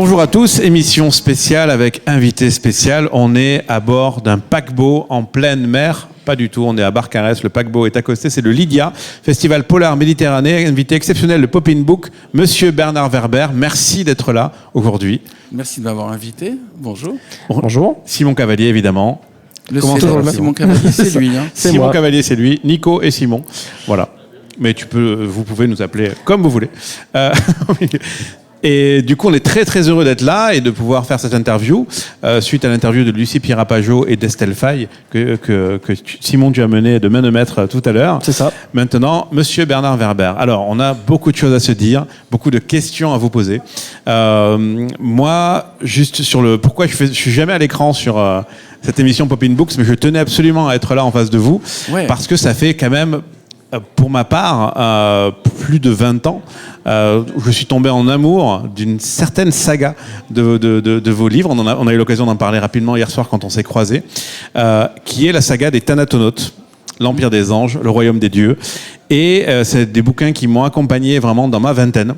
Bonjour à tous, émission spéciale avec invité spécial. On est à bord d'un paquebot en pleine mer. Pas du tout, on est à Barcarès, le paquebot est accosté, c'est le Lydia, Festival Polar Méditerranée, invité exceptionnel de Pop in Book, Monsieur Bernard Werber. Merci d'être là aujourd'hui. Merci de m'avoir invité, bonjour. Bonjour. Simon Cavalier, évidemment. Simon Cavalier, c'est lui. Hein. Simon Cavalier, c'est lui. Nico et Simon. Voilà. Mais vous pouvez nous appeler comme vous voulez. Et du coup, on est très très heureux d'être là et de pouvoir faire cette interview suite à l'interview de Lucie Pirapajo et d'Estelle Faye que Simon, tu as mené de main de maître tout à l'heure. C'est ça. Maintenant, Monsieur Bernard Werber. Alors, on a beaucoup de choses à se dire, beaucoup de questions à vous poser. Moi, juste sur le pourquoi je suis jamais à l'écran sur cette émission Pop in Books, mais je tenais absolument à être là en face de vous parce que ça fait quand même, pour ma part, plus de 20 ans où je suis tombé en amour d'une certaine saga de vos livres. On a eu l'occasion d'en parler rapidement hier soir quand on s'est croisés, qui est la saga des Thanatonautes, l'Empire des Anges, le Royaume des Dieux. Et c'est des bouquins qui m'ont accompagné vraiment dans ma vingtaine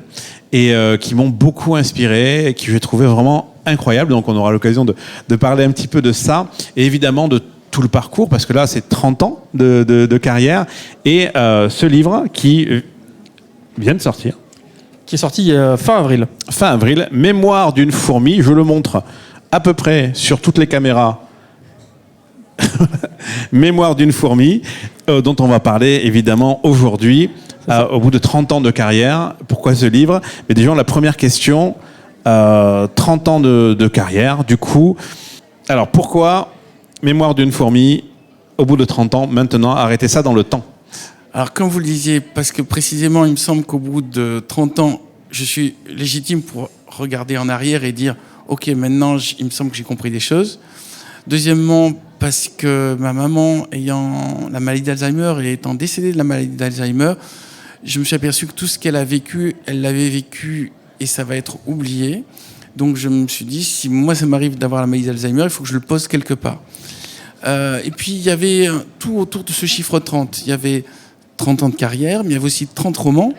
et qui m'ont beaucoup inspiré et qui j'ai trouvé vraiment incroyable. Donc on aura l'occasion de parler un petit peu de ça et évidemment de tout le parcours, parce que là c'est 30 ans de carrière et ce livre qui vient de sortir. Qui est sorti fin avril. Fin avril, Mémoire d'une fourmi, je le montre à peu près sur toutes les caméras. Mémoire d'une fourmi, dont on va parler évidemment aujourd'hui, au bout de 30 ans de carrière. Pourquoi ce livre ? Mais déjà la première question, 30 ans de carrière, du coup, alors pourquoi Mémoire d'une fourmi, au bout de 30 ans, maintenant, arrêtez ça dans le temps. Alors, comme vous le disiez, parce que précisément, il me semble qu'au bout de 30 ans, je suis légitime pour regarder en arrière et dire « Ok, maintenant, il me semble que j'ai compris des choses ». Deuxièmement, parce que ma maman, ayant la maladie d'Alzheimer et étant décédée de la maladie d'Alzheimer, je me suis aperçu que tout ce qu'elle a vécu, elle l'avait vécu et ça va être oublié. Donc, je me suis dit, si moi, ça m'arrive d'avoir la maladie d'Alzheimer, il faut que je le pose quelque part. Et puis, il y avait tout autour de ce chiffre 30. Il y avait 30 ans de carrière, mais il y avait aussi 30 romans,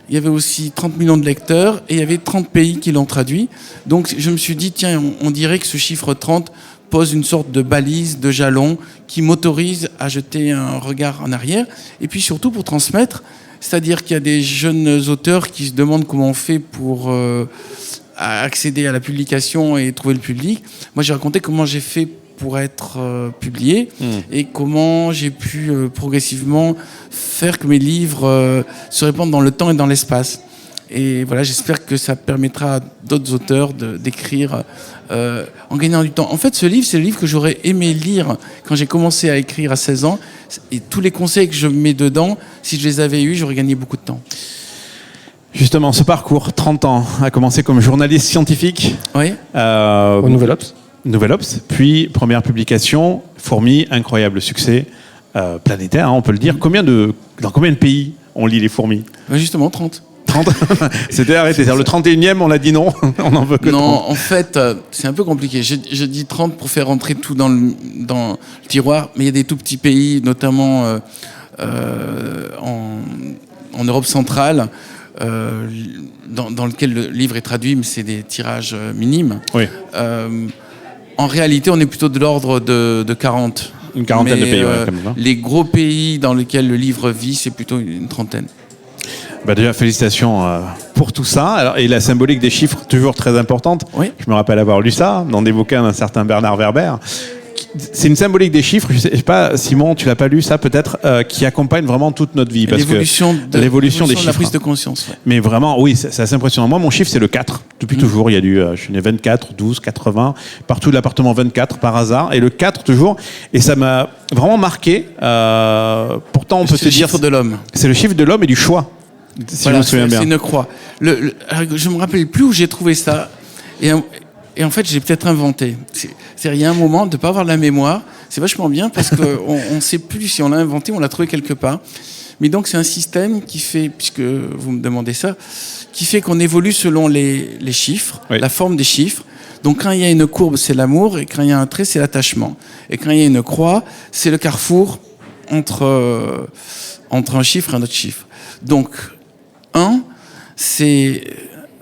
il y avait aussi 30 millions de lecteurs, et il y avait 30 pays qui l'ont traduit. Donc je me suis dit, tiens, on dirait que ce chiffre 30 pose une sorte de balise, de jalon, qui m'autorise à jeter un regard en arrière, et puis surtout pour transmettre, c'est-à-dire qu'il y a des jeunes auteurs qui se demandent comment on fait pour accéder à la publication et trouver le public. Moi, j'ai raconté comment j'ai fait pour être publié et comment j'ai pu progressivement faire que mes livres se répandent dans le temps et dans l'espace. Et voilà, j'espère que ça permettra à d'autres auteurs d'écrire en gagnant du temps. En fait, ce livre, c'est le livre que j'aurais aimé lire quand j'ai commencé à écrire à 16 ans. Et tous les conseils que je mets dedans, si je les avais eus, j'aurais gagné beaucoup de temps. Justement, ce parcours, 30 ans, a commencé comme journaliste scientifique. Oui. Au Nouvel Obs. Nouvel Obs, puis première publication, Fourmis, incroyable succès planétaire, hein, on peut le dire. Dans combien de pays on lit les fourmis ? Justement, 30. 30 C'était arrêté. C'est-à-dire le 31e, on a dit non, on n'en veut que 30. Non, en fait, c'est un peu compliqué. Je dis 30 pour faire rentrer tout dans le tiroir, mais il y a des tout petits pays, notamment en Europe centrale, dans lequel le livre est traduit, mais c'est des tirages minimes. Oui. En réalité, on est plutôt de l'ordre de 40. Une quarantaine de pays, quand même. Les gros pays dans lesquels le livre vit, c'est plutôt une trentaine. Bah déjà, félicitations pour tout ça. Alors, et la symbolique des chiffres, toujours très importante. Oui. Je me rappelle avoir lu ça dans des bouquins d'un certain Bernard Werber. C'est une symbolique des chiffres, je sais pas, Simon, tu l'as pas lu ça peut-être, qui accompagne vraiment toute notre vie. Parce l'évolution des chiffres. De la prise de conscience. Ouais. Mais vraiment, oui, c'est assez impressionnant. Moi, mon chiffre, c'est le 4. Depuis toujours, il y a je suis né 24, 12, 80, partout l'appartement 24 par hasard, et le 4 toujours. Et ça m'a vraiment marqué. Pourtant, on peut se dire... C'est le chiffre de l'homme. C'est le chiffre de l'homme et du choix, si je me souviens bien. C'est une croix. Je me rappelle plus où j'ai trouvé ça. Et en fait, j'ai peut-être inventé. Il y a un moment de ne pas avoir la mémoire. C'est vachement bien parce qu'on ne sait plus si on l'a inventé, on l'a trouvé quelque part. Mais donc, c'est un système qui fait, puisque vous me demandez ça, qui fait qu'on évolue selon les chiffres, oui. La forme des chiffres. Donc, quand il y a une courbe, c'est l'amour. Et quand il y a un trait, c'est l'attachement. Et quand il y a une croix, c'est le carrefour entre un chiffre et un autre chiffre. Donc, 1, c'est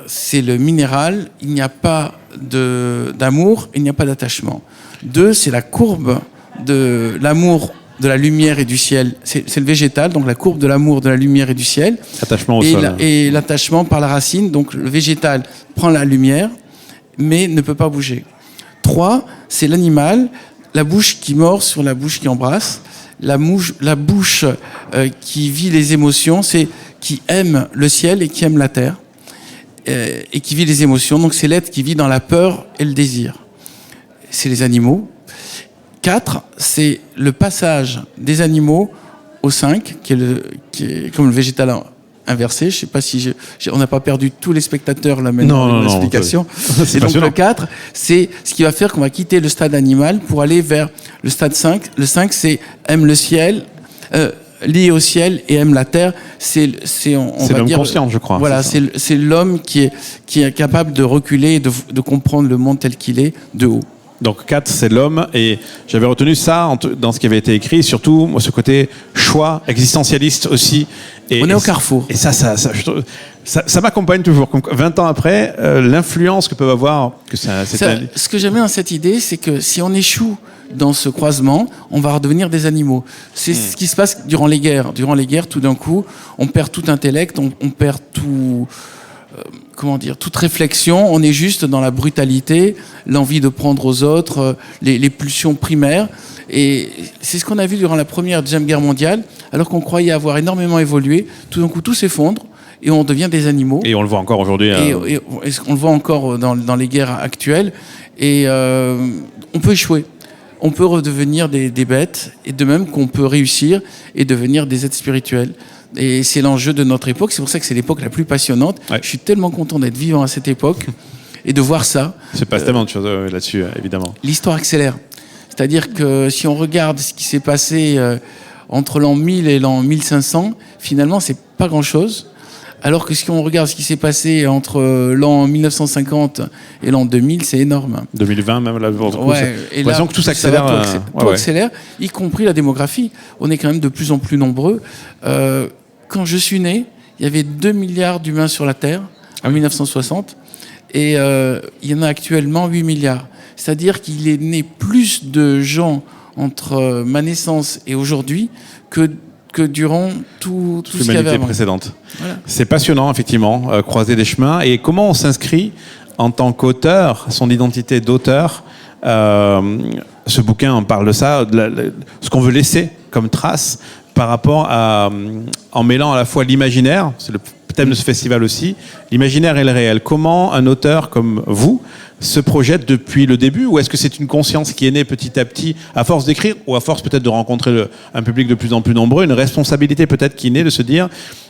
c'est le minéral, il n'y a pas d'amour, il n'y a pas d'attachement. 2, c'est la courbe de l'amour, de la lumière et du ciel. C'est le végétal, donc la courbe de l'amour, de la lumière et du ciel. Attachement au sol. Et l'attachement par la racine, donc le végétal prend la lumière, mais ne peut pas bouger. 3, c'est l'animal, la bouche qui mord sur la bouche qui embrasse, la bouche qui vit les émotions, c'est qui aime le ciel et qui aime la terre, et qui vit les émotions. Donc c'est l'être qui vit dans la peur et le désir. C'est les animaux. 4, c'est le passage des animaux au 5, qui est comme le végétal inversé. Je ne sais pas si on n'a pas perdu tous les spectateurs là maintenant dans l'explication. Et donc le 4, c'est ce qui va faire qu'on va quitter le stade animal pour aller vers le stade 5. Le 5, c'est aime le ciel, lié au ciel et aime la terre. C'est l'homme conscient, je crois. Voilà, c'est l'homme qui est capable de reculer et de comprendre le monde tel qu'il est de haut. Donc 4, c'est l'homme, et j'avais retenu ça dans ce qui avait été écrit, surtout moi, ce côté choix existentialiste aussi. On est au carrefour. Et ça m'accompagne toujours. 20 ans après, l'influence que peuvent avoir... Ce que j'aime bien dans cette idée, c'est que si on échoue dans ce croisement, on va redevenir des animaux. C'est ce qui se passe durant les guerres. Durant les guerres, tout d'un coup, on perd tout intellect, on perd tout... toute réflexion, on est juste dans la brutalité, l'envie de prendre aux autres, les pulsions primaires. Et c'est ce qu'on a vu durant la Première et Deuxième Guerre mondiale, alors qu'on croyait avoir énormément évolué. Tout d'un coup, tout s'effondre et on devient des animaux. Et on le voit encore aujourd'hui. Et on le voit encore dans les guerres actuelles. Et on peut échouer. On peut redevenir des bêtes, et de même qu'on peut réussir et devenir des êtres spirituels. Et c'est l'enjeu de notre époque, c'est pour ça que c'est l'époque la plus passionnante. Ouais. Je suis tellement content d'être vivant à cette époque et de voir ça. Il se passe tellement de choses là-dessus, évidemment. L'histoire accélère. C'est-à-dire que si on regarde ce qui s'est passé entre l'an 1000 et l'an 1500, finalement, c'est pas grand-chose. Alors que si on regarde ce qui s'est passé entre l'an 1950 et l'an 2000, c'est énorme. 2020 même, là, pour ouais, et là, que tout s'accélère. Tout accélère, y compris la démographie. On est quand même de plus en plus nombreux. Quand je suis né, il y avait 2 milliards d'humains sur la Terre, en 1960, et il y en a actuellement 8 milliards. C'est-à-dire qu'il est né plus de gens entre ma naissance et aujourd'hui que durant tout ce qu'il y avait l'humanité précédente. Voilà. C'est passionnant, effectivement, croiser des chemins. Et comment on s'inscrit en tant qu'auteur, son identité d'auteur, ce bouquin en parle de ça, ce qu'on veut laisser comme trace par rapport à, en mêlant à la fois l'imaginaire, c'est le thème de ce festival aussi, l'imaginaire et le réel. Comment un auteur comme vous se projette depuis le début, ou est-ce que c'est une conscience qui est née petit à petit à force d'écrire, ou à force peut-être de rencontrer un public de plus en plus nombreux, une responsabilité peut-être qui est née de se dire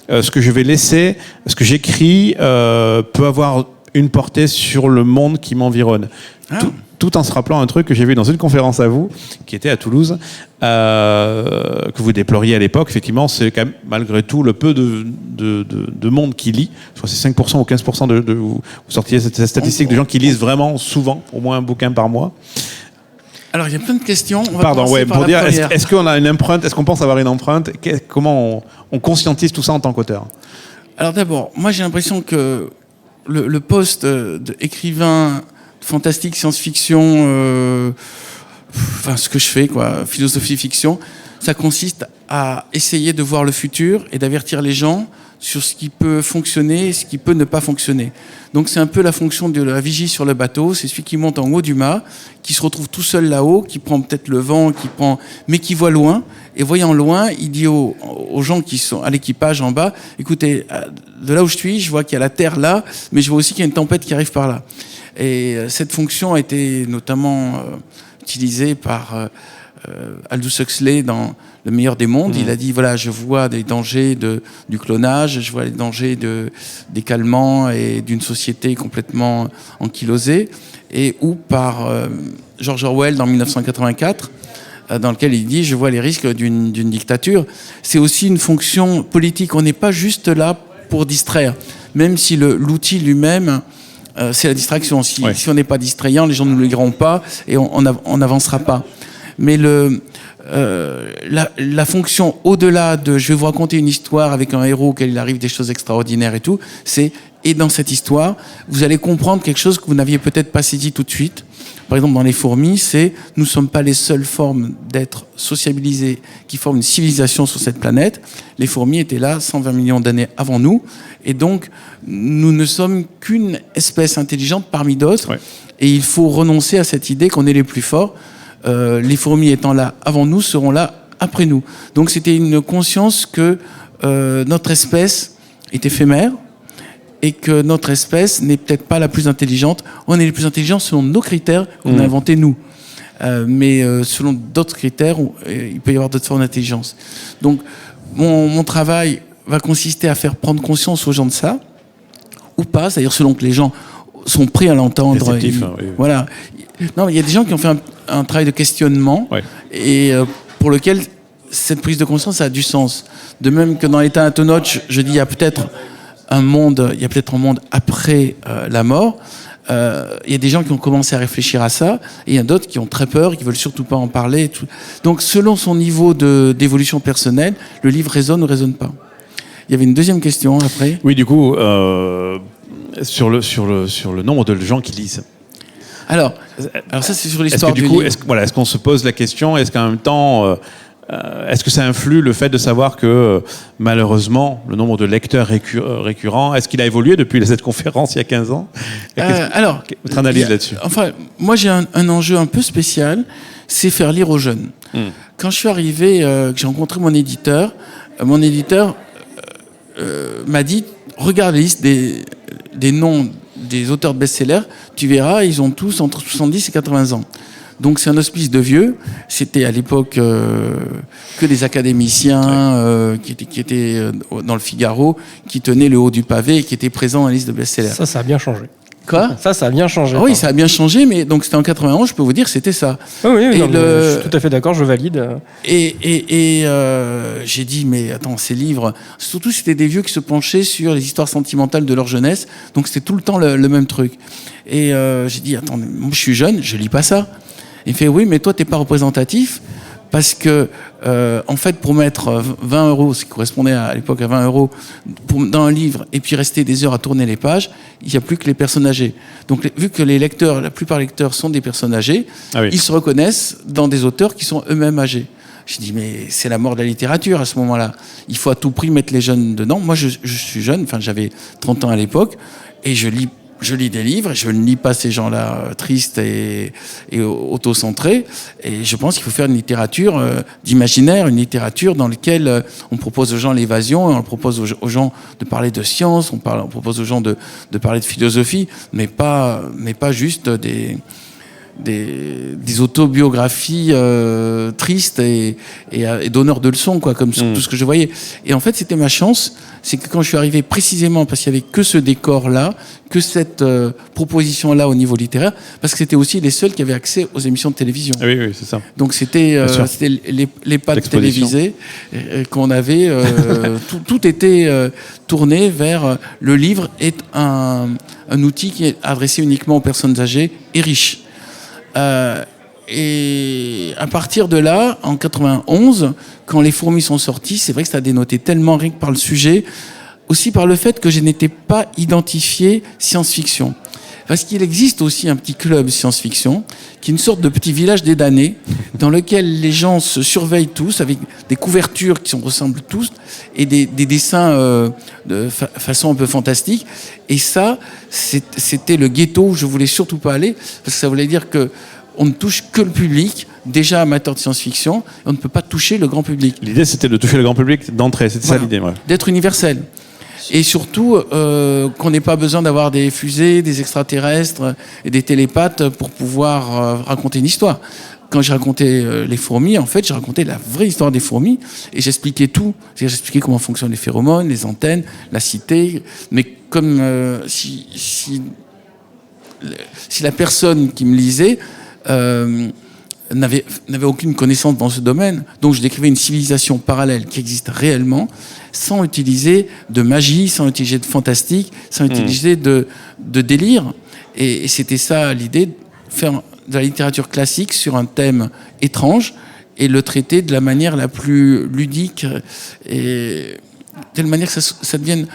ce que je vais laisser, ce que j'écris peut avoir une portée sur le monde qui m'environne. Tout en se rappelant un truc que j'ai vu dans une conférence à vous, qui était à Toulouse, que vous déploriez à l'époque. Effectivement, c'est quand même, malgré tout, le peu de monde qui lit. Je crois que c'est 5% ou 15% vous sortiez cette statistique de gens qui lisent vraiment souvent, au moins un bouquin par mois. Alors, il y a plein de questions. Pardon, ouais, pour dire, est-ce qu'on a une empreinte, est-ce qu'on pense avoir une empreinte? Comment on conscientise tout ça en tant qu'auteur? Alors d'abord, moi j'ai l'impression que le poste d'écrivain fantastique, science-fiction, ce que je fais, quoi, philosophie-fiction, ça consiste à essayer de voir le futur et d'avertir les gens sur ce qui peut fonctionner et ce qui peut ne pas fonctionner. Donc c'est un peu la fonction de la vigie sur le bateau, c'est celui qui monte en haut du mât, qui se retrouve tout seul là-haut, qui prend peut-être le vent, mais qui voit loin, et voyant loin, il dit aux gens qui sont à l'équipage en bas, écoutez, de là où je suis, je vois qu'il y a la terre là, mais je vois aussi qu'il y a une tempête qui arrive par là. Et cette fonction a été notamment utilisée par Aldous Huxley dans Le meilleur des mondes. Il a dit, voilà, je vois des dangers du clonage, je vois les dangers des calmants et d'une société complètement ankylosée. Ou par George Orwell dans 1984, dans lequel il dit, je vois les risques d'une dictature. C'est aussi une fonction politique. On n'est pas juste là pour distraire, même si l'outil lui-même... c'est la distraction. Si on n'est pas distrayant, les gens ne nous le liront pas et on n'avancera pas. Mais la fonction au-delà de je vais vous raconter une histoire avec un héros auquel il arrive des choses extraordinaires et tout, c'est Et dans cette histoire, vous allez comprendre quelque chose que vous n'aviez peut-être pas saisi tout de suite. Par exemple, dans les fourmis, nous ne sommes pas les seules formes d'êtres sociabilisés qui forment une civilisation sur cette planète. Les fourmis étaient là 120 millions d'années avant nous. Et donc, nous ne sommes qu'une espèce intelligente parmi d'autres. Ouais. Et il faut renoncer à cette idée qu'on est les plus forts. Les fourmis étant là avant nous, seront là après nous. Donc, c'était une conscience que notre espèce est éphémère, et que notre espèce n'est peut-être pas la plus intelligente. On est les plus intelligents selon nos critères qu'on a inventés nous. Mais selon d'autres critères, il peut y avoir d'autres formes d'intelligence. Donc, mon travail va consister à faire prendre conscience aux gens de ça, ou pas, c'est-à-dire selon que les gens sont prêts à l'entendre. Oui. Voilà. Non, il y a des gens qui ont fait un travail de questionnement, ouais. Et pour lequel cette prise de conscience a du sens. De même que dans l'état Antonov, je dis il y a peut-être un monde après la mort. Il y a des gens qui ont commencé à réfléchir à ça, et il y a d'autres qui ont très peur, qui veulent surtout pas en parler. Donc, selon son niveau d'évolution personnelle, le livre résonne ou résonne pas. Il y avait une deuxième question après. Oui, du coup, sur le nombre de gens qui lisent. Alors ça, c'est sur l'histoire du livre. Est-ce qu'on se pose la question, est-ce qu'en même temps... est-ce que ça influe le fait de savoir que, malheureusement, le nombre de lecteurs récurrents, est-ce qu'il a évolué depuis cette conférence il y a 15 ans ? Alors, votre analyse là-dessus ? Enfin, moi, j'ai un enjeu un peu spécial, c'est faire lire aux jeunes. Quand je suis arrivé, que j'ai rencontré mon éditeur m'a dit, regarde la liste des noms des auteurs de best-sellers, tu verras, ils ont tous entre 70 et 80 ans. Donc c'est un hospice de vieux. C'était à l'époque que des académiciens qui étaient dans le Figaro, qui tenaient le haut du pavé et qui étaient présents dans la liste de best-sellers. Ça a bien changé. Quoi ? Ça a bien changé. Oui, ça a bien changé, mais donc c'était en 91, je peux vous dire, c'était ça. Oui, je suis tout à fait d'accord, je valide. Et j'ai dit, mais attends, ces livres, surtout c'était des vieux qui se penchaient sur les histoires sentimentales de leur jeunesse, donc c'était tout le temps le même truc. Et j'ai dit, attends, moi je suis jeune, je lis pas ça. Il fait, oui, mais toi t'es pas représentatif, parce que en fait, pour mettre 20 €, ce qui correspondait à l'époque à 20 € dans un livre, et puis rester des heures à tourner les pages, il n'y a plus que les personnes âgées. Donc vu que la plupart des lecteurs sont des personnes âgées, ils se reconnaissent dans des auteurs qui sont eux-mêmes âgés. Je dis, mais c'est la mort de la littérature à ce moment-là. Il faut à tout prix mettre les jeunes dedans. Moi, je suis jeune, enfin j'avais 30 ans à l'époque, et je lis des livres, je ne lis pas ces gens-là tristes et autocentrés. Et je pense qu'il faut faire une littérature d'imaginaire, une littérature dans laquelle on propose aux gens l'évasion, on propose aux gens de parler de science, on propose aux gens de parler de philosophie, mais pas juste des autobiographies tristes et donneurs de leçons, quoi, comme tout ce que je voyais. Et en fait, c'était ma chance, c'est que quand je suis arrivé précisément, parce qu'il n'y avait que ce décor-là, que cette proposition-là au niveau littéraire, parce que c'était aussi les seuls qui avaient accès aux émissions de télévision. Oui, c'est ça. Donc c'était les pattes télévisées qu'on avait, tout était tourné vers le livre est un outil qui est adressé uniquement aux personnes âgées et riches. Et à partir de là, en 91, quand les fourmis sont sorties, c'est vrai que ça a dénoté tellement, rien que par le sujet, aussi par le fait que je n'étais pas identifié science-fiction. Parce qu'il existe aussi un petit club science-fiction, qui est une sorte de petit village des damnés, dans lequel les gens se surveillent tous, avec des couvertures qui se ressemblent tous, et des dessins de façon un peu fantastique. Et ça, c'était le ghetto où je voulais surtout pas aller, parce que ça voulait dire que on ne touche que le public, déjà amateur de science-fiction, et on ne peut pas toucher le grand public. L'idée, c'était de toucher le grand public d'entrée, c'était ça l'idée. Ouais. D'être universel. Et surtout, qu'on n'ait pas besoin d'avoir des fusées, des extraterrestres et des télépathes pour pouvoir raconter une histoire. Quand j'ai raconté les fourmis, en fait, j'ai raconté la vraie histoire des fourmis et j'expliquais tout. J'expliquais comment fonctionnent les phéromones, les antennes, la cité. Mais comme si la personne qui me lisait n'avait aucune connaissance dans ce domaine, donc je décrivais une civilisation parallèle qui existe réellement, sans utiliser de magie, sans utiliser de fantastique, sans utiliser de délire. Et c'était ça l'idée, de faire de la littérature classique sur un thème étrange et le traiter de la manière la plus ludique, et de telle manière que ça devienne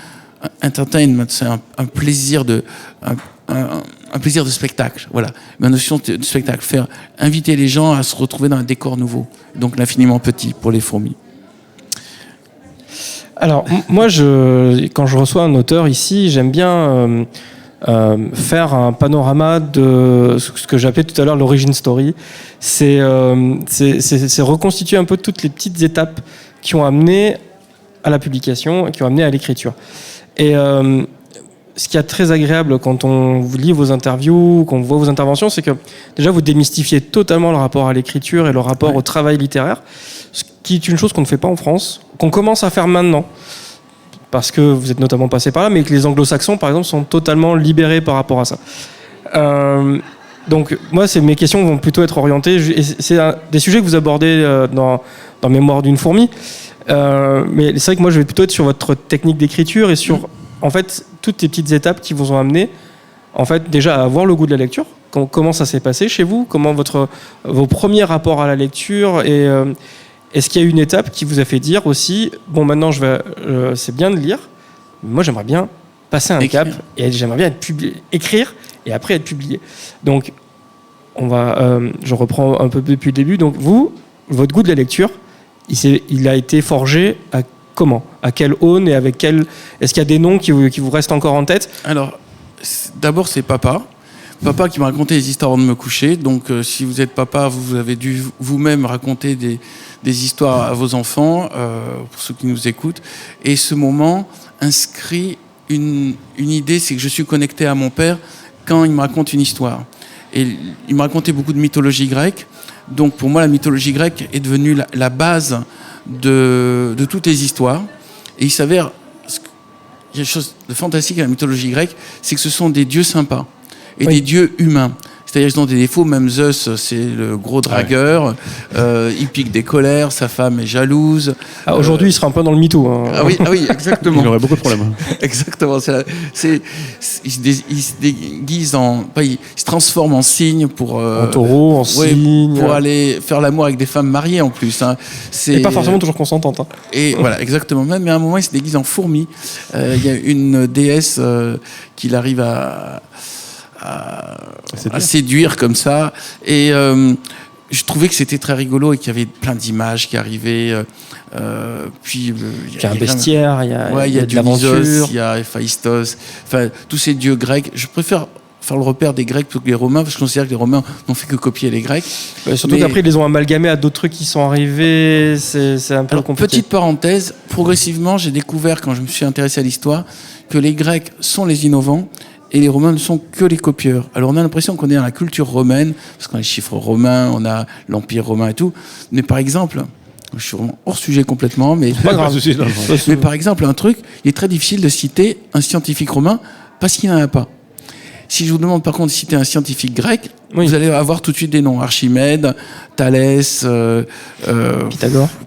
entertainment, c'est un plaisir un plaisir de spectacle, voilà. Ma notion de spectacle, inviter les gens à se retrouver dans un décor nouveau, donc l'infiniment petit pour les fourmis. Alors, moi, quand je reçois un auteur ici, j'aime bien faire un panorama de ce que j'appelais tout à l'heure l'origin story. C'est reconstituer un peu toutes les petites étapes qui ont amené à la publication et qui ont amené à l'écriture. Et ce qui est très agréable quand on vous lit vos interviews, quand on voit vos interventions, c'est que déjà vous démystifiez totalement le rapport à l'écriture et le rapport au travail littéraire, ce qui est une chose qu'on ne fait pas en France, qu'on commence à faire maintenant, parce que vous êtes notamment passé par là, mais que les anglo-saxons, par exemple, sont totalement libérés par rapport à ça. Donc moi, mes questions vont plutôt être orientées, et c'est des sujets que vous abordez dans Mémoire d'une fourmi, mais c'est vrai que moi je vais plutôt être sur votre technique d'écriture et sur en fait toutes les petites étapes qui vous ont amené en fait déjà à avoir le goût de la lecture. Comment ça s'est passé chez vous, comment vos premiers rapports à la lecture, et est-ce qu'il y a une étape qui vous a fait dire aussi bon, maintenant c'est bien de lire, mais moi j'aimerais bien passer un cap et j'aimerais bien écrire et après être publié. Donc je reprends un peu depuis le début. Donc votre goût de la lecture, il a été forgé à comment ? À quelle aune et avec quel... Est-ce qu'il y a des noms qui vous restent encore en tête ? Alors, d'abord, c'est papa. Papa qui m'a raconté des histoires avant de me coucher. Donc, si vous êtes papa, vous avez dû vous-même raconter des histoires à vos enfants, pour ceux qui nous écoutent. Et ce moment inscrit une idée, c'est que je suis connecté à mon père quand il me raconte une histoire. Et il me racontait beaucoup de mythologie grecque. Donc, pour moi, la mythologie grecque est devenue la base de toutes les histoires. Et il s'avère, il y a quelque chose de fantastique à la mythologie grecque, c'est que ce sont des dieux sympas et des dieux humains. C'est-à-dire qu'ils ont des défauts, même Zeus, c'est le gros dragueur, il pique des colères, sa femme est jalouse. Aujourd'hui, il sera un peu dans le mytho. Hein. Ah oui, exactement. Il aurait beaucoup de problèmes. Exactement. Il se déguise il se transforme en cygne pour... en taureau, en cygne. Pour aller faire l'amour avec des femmes mariées en plus. Hein. Et pas forcément toujours consentantes. Hein. Et voilà, exactement. Mais à un moment, il se déguise en fourmi. Il y a une déesse qu'il arrive à séduire comme ça, et je trouvais que c'était très rigolo et qu'il y avait plein d'images qui arrivaient, puis il y a un bestiaire, il y a de Dionysos, il y a Héphaïstos, enfin tous ces dieux grecs. Je préfère faire le repère des Grecs plutôt que les Romains, parce que je considère que les Romains n'ont fait que copier les Grecs. Surtout qu'après ils les ont amalgamés à d'autres trucs qui sont arrivés, c'est un peu compliqué. Petite parenthèse, progressivement j'ai découvert, quand je me suis intéressé à l'histoire, que les Grecs sont les innovants et les Romains ne sont que les copieurs. Alors on a l'impression qu'on est dans la culture romaine, parce qu'on a les chiffres romains, on a l'Empire romain et tout, mais par exemple, je suis vraiment hors sujet complètement, mais pas grave. Mais par exemple, un truc, il est très difficile de citer un scientifique romain parce qu'il n'en a pas. Si je vous demande par contre de citer un scientifique grec, vous allez avoir tout de suite des noms. Archimède, Thalès,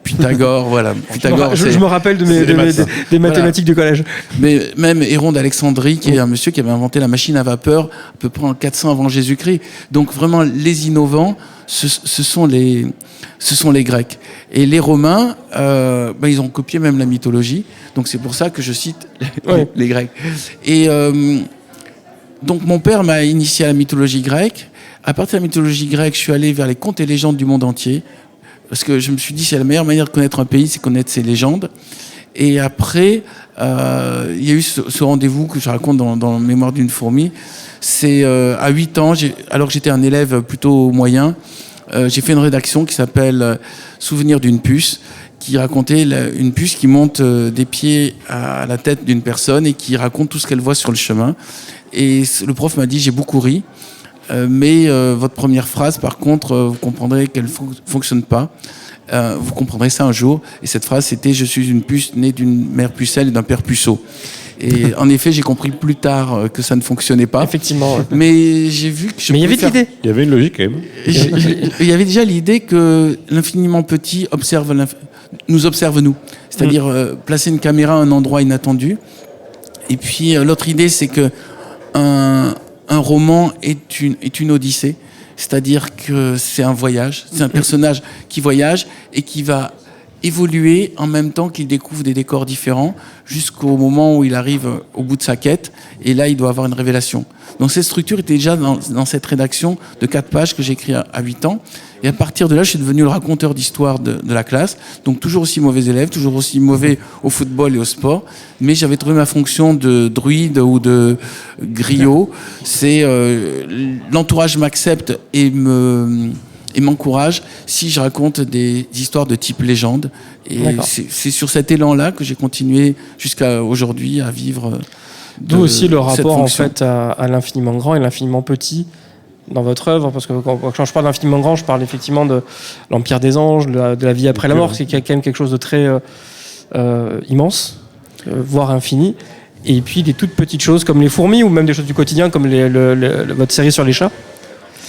Pythagore, voilà. Pythagore, je me rappelle des mathématiques du collège. Mais même Héron d'Alexandrie, qui est un monsieur qui avait inventé la machine à vapeur à peu près en 400 avant Jésus-Christ. Donc vraiment, les innovants, ce sont les Grecs. Et les Romains, ils ont copié même la mythologie. Donc c'est pour ça que je cite les Grecs. Et... donc mon père m'a initié à la mythologie grecque. À partir de la mythologie grecque, je suis allé vers les contes et légendes du monde entier, parce que je me suis dit c'est la meilleure manière de connaître un pays, c'est connaître ses légendes. Et après, il y a eu ce rendez-vous que je raconte dans Mémoire d'une fourmi. C'est à 8 ans, alors que j'étais un élève plutôt moyen, j'ai fait une rédaction qui s'appelle Souvenir d'une puce, qui racontait une puce qui monte des pieds à la tête d'une personne et qui raconte tout ce qu'elle voit sur le chemin. Et le prof m'a dit, j'ai beaucoup ri, mais votre première phrase, par contre, vous comprendrez qu'elle fonctionne pas. Vous comprendrez ça un jour. Et cette phrase, c'était « Je suis une puce née d'une mère pucelle et d'un père puceau ». Et en effet, j'ai compris plus tard que ça ne fonctionnait pas. Effectivement. Mais j'ai vu que... Mais il y avait de l'idée. Il y avait une logique quand même. Il y avait déjà l'idée que l'infiniment petit nous observe nous. C'est-à-dire placer une caméra à un endroit inattendu. Et puis l'autre idée, c'est que un roman est une odyssée, c'est-à-dire que c'est un voyage, c'est un personnage qui voyage et qui va évoluer en même temps qu'il découvre des décors différents jusqu'au moment où il arrive au bout de sa quête et là il doit avoir une révélation. Donc cette structure était déjà dans cette rédaction de 4 pages que j'ai écrit à 8 ans et à partir de là je suis devenu le raconteur d'histoire de la classe, donc toujours aussi mauvais élève, toujours aussi mauvais au football et au sport, mais j'avais trouvé ma fonction de druide ou de griot. C'est l'entourage m'accepte et m'encourage si je raconte des histoires de type légende. Et c'est sur cet élan-là que j'ai continué jusqu'à aujourd'hui à vivre. D'où aussi le rapport en fait à l'infiniment grand et l'infiniment petit dans votre œuvre, parce que quand je parle d'infiniment grand, je parle effectivement de l'Empire des Anges, de la vie après la mort, c'est quand même quelque chose de très immense, voire infini. Et puis des toutes petites choses comme les fourmis ou même des choses du quotidien comme votre série sur les chats.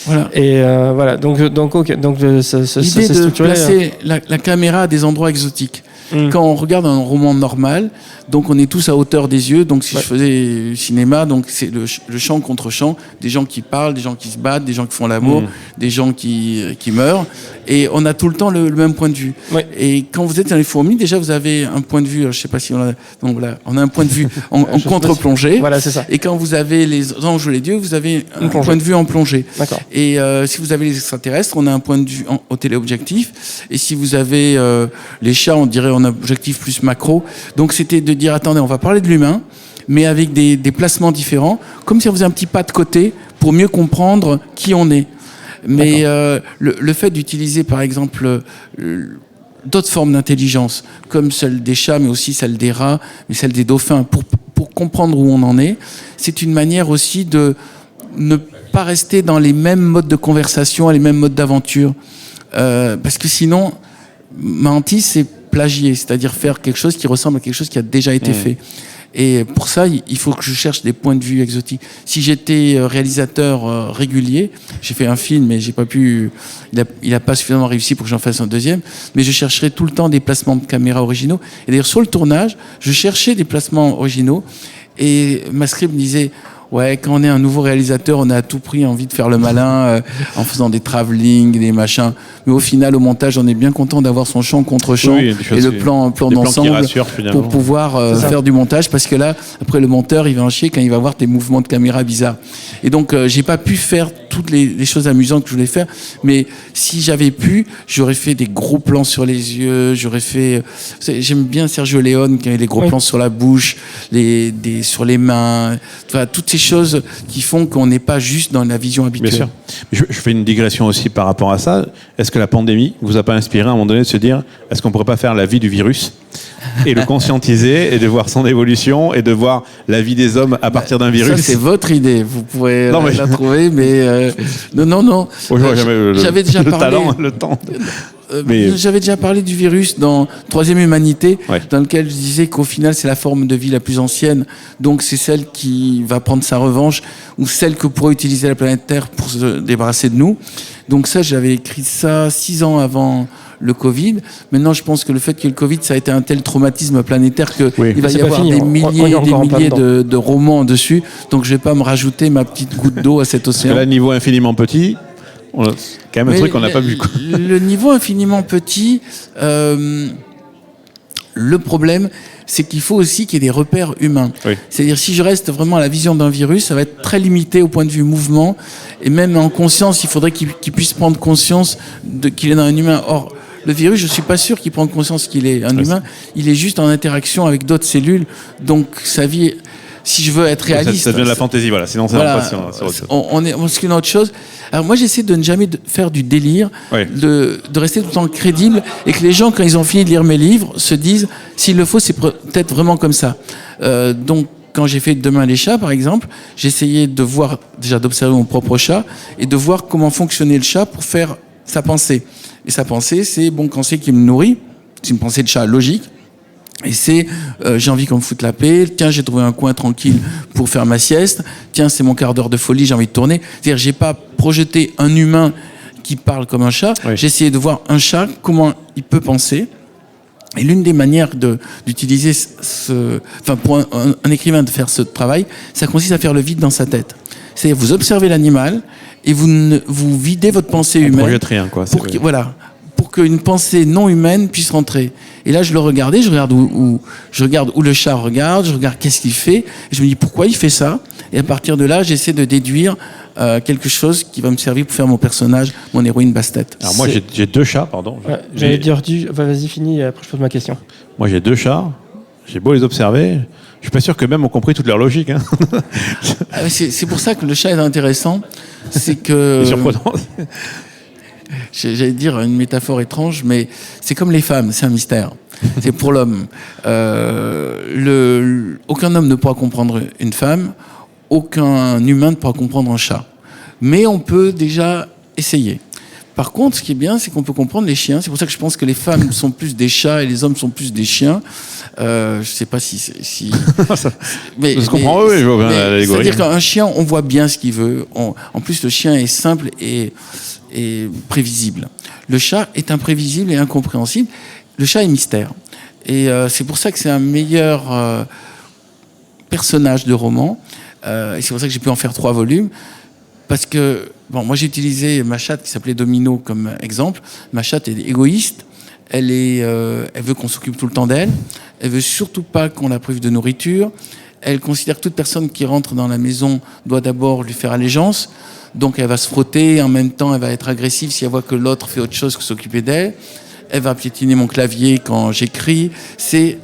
Voilà. Et voilà, donc l'idée de placer la caméra à des endroits exotiques. Quand on regarde un roman normal, donc on est tous à hauteur des yeux. Donc si je faisais cinéma, donc c'est le champ contre champ, des gens qui parlent, des gens qui se battent, des gens qui font l'amour, des gens qui meurent, et on a tout le temps le même point de vue. Et quand vous êtes dans les fourmis, déjà vous avez un point de vue. Je sais pas si on a. Donc voilà, on a un point de vue en contre-plongée. Voilà, c'est ça. Et quand vous avez les anges ou les dieux, vous avez un point de vue en plongée. D'accord. Et si vous avez les extraterrestres, on a un point de vue au téléobjectif. Et si vous avez les chats, on dirait en objectif plus macro. Donc c'était de dire, attendez, on va parler de l'humain, mais avec des placements différents, comme si on faisait un petit pas de côté pour mieux comprendre qui on est. Mais le fait d'utiliser, par exemple, d'autres formes d'intelligence, comme celle des chats, mais aussi celle des rats, mais celle des dauphins, pour comprendre où on en est, c'est une manière aussi de ne pas rester dans les mêmes modes de conversation, les mêmes modes d'aventure. Parce que sinon, mentir, c'est plagier, c'est-à-dire faire quelque chose qui ressemble à quelque chose qui a déjà été fait. Et pour ça, il faut que je cherche des points de vue exotiques. Si j'étais réalisateur régulier, j'ai fait un film, mais j'ai pas pu. Il a pas suffisamment réussi pour que j'en fasse un deuxième. Mais je chercherais tout le temps des placements de caméra originaux. Et d'ailleurs, sur le tournage, je cherchais des placements originaux. Et ma script me disait. Ouais, quand on est un nouveau réalisateur, on a à tout prix envie de faire le malin en faisant des travelling, des machins. Mais au final, au montage, on est bien content d'avoir son champ contre champ et le plan d'ensemble pour pouvoir faire du montage. Parce que là, après, le monteur, il va en chier quand il va voir tes mouvements de caméra bizarres. Et donc, j'ai pas pu faire toutes les choses amusantes que je voulais faire. Mais si j'avais pu, j'aurais fait des gros plans sur les yeux. J'aurais fait. J'aime bien Sergio Leone qui avait les gros plans sur la bouche, sur les mains. Enfin, toutes ces choses qui font qu'on n'est pas juste dans la vision habituelle. Bien sûr. Je fais une digression aussi par rapport à ça. Est-ce que la pandémie vous a pas inspiré à un moment donné de se dire, est-ce qu'on pourrait pas faire la vie du virus et le conscientiser et de voir son évolution et de voir la vie des hommes à partir d'un virus? Ça, c'est votre idée. Vous pourrez la trouver, mais non. J'avais déjà parlé. Le temps. J'avais déjà parlé du virus dans Troisième Humanité, dans lequel je disais qu'au final c'est la forme de vie la plus ancienne, donc c'est celle qui va prendre sa revanche, ou celle que pourrait utiliser la planète Terre pour se débarrasser de nous. Donc ça, j'avais écrit ça 6 ans avant le Covid. Maintenant, je pense que le fait qu'il y ait le Covid, ça a été un tel traumatisme planétaire qu'il va y avoir des milliers et des milliers de romans dessus, donc je vais pas me rajouter ma petite goutte d'eau à cet océan. Parce que là, niveau infiniment petit, c'est quand même un truc qu'on n'a pas vu. Le niveau infiniment petit, le problème, c'est qu'il faut aussi qu'il y ait des repères humains. C'est-à-dire, si je reste vraiment à la vision d'un virus, ça va être très limité au point de vue mouvement, et même en conscience, il faudrait qu'il puisse prendre conscience qu'il est dans un humain. Or, le virus, je suis pas sûr qu'il prenne conscience qu'il est un humain. Il est juste en interaction avec d'autres cellules, donc sa vie. Si je veux être réaliste, ça devient de la fantaisie, voilà. Sinon, c'est c'est une autre chose. Alors moi, j'essaie de ne jamais faire du délire, de rester tout le temps crédible, et que les gens, quand ils ont fini de lire mes livres, se disent, s'il le faut, c'est peut-être vraiment comme ça. Donc, quand j'ai fait Demain les chats, par exemple, j'essayais d'observer mon propre chat et de voir comment fonctionnait le chat pour faire sa pensée. Et sa pensée, c'est quand c'est qui me nourrit, c'est une pensée de chat logique. Et c'est j'ai envie qu'on me foute la paix, tiens, j'ai trouvé un coin tranquille pour faire ma sieste, tiens, c'est mon quart d'heure de folie, j'ai envie de tourner. C'est-à-dire, j'ai pas projeté un humain qui parle comme un chat, j'ai essayé de voir un chat, comment il peut penser. Et l'une des manières d'utiliser pour un écrivain de faire ce travail, ça consiste à faire le vide dans sa tête. C'est-à-dire, vous observez l'animal et vous videz votre pensée humaine. Projette rien, quoi. Pour qu'une pensée non humaine puisse rentrer. Et là, je le regardais, je regarde où le chat regarde, je regarde qu'est-ce qu'il fait, et je me dis pourquoi il fait ça. Et à partir de là, j'essaie de déduire quelque chose qui va me servir pour faire mon personnage, mon héroïne Bastet. Alors moi, j'ai 2 chats, pardon. Ouais, j'allais dire, vas-y, finis, et après je pose ma question. Moi, j'ai 2 chats. J'ai beau les observer, je suis pas sûr que même ont compris toute leur logique. Hein. C'est pour ça que le chat est intéressant. C'est que... C'est surprenant. J'allais dire une métaphore étrange, mais c'est comme les femmes, c'est un mystère. C'est pour l'homme. Aucun homme ne pourra comprendre une femme, aucun humain ne pourra comprendre un chat. Mais on peut déjà essayer. Par contre, ce qui est bien, c'est qu'on peut comprendre les chiens. C'est pour ça que je pense que les femmes sont plus des chats et les hommes sont plus des chiens. Je sais pas si... mais, je comprends, oui, je vois bien l'allégorie. C'est-à-dire qu'un chien, on voit bien ce qu'il veut. En plus, le chien est simple et prévisible. Le chat est imprévisible et incompréhensible. Le chat est mystère. Et c'est pour ça que c'est un meilleur personnage de roman. Et c'est pour ça que j'ai pu en faire 3 volumes. Parce que, bon, moi j'ai utilisé ma chatte qui s'appelait Domino comme exemple. Ma chatte est égoïste. Elle veut qu'on s'occupe tout le temps d'elle. Elle veut surtout pas qu'on la prive de nourriture. Elle considère que toute personne qui rentre dans la maison doit d'abord lui faire allégeance. Donc elle va se frotter, en même temps elle va être agressive si elle voit que l'autre fait autre chose que s'occuper d'elle. Elle va piétiner mon clavier quand j'écris. C'est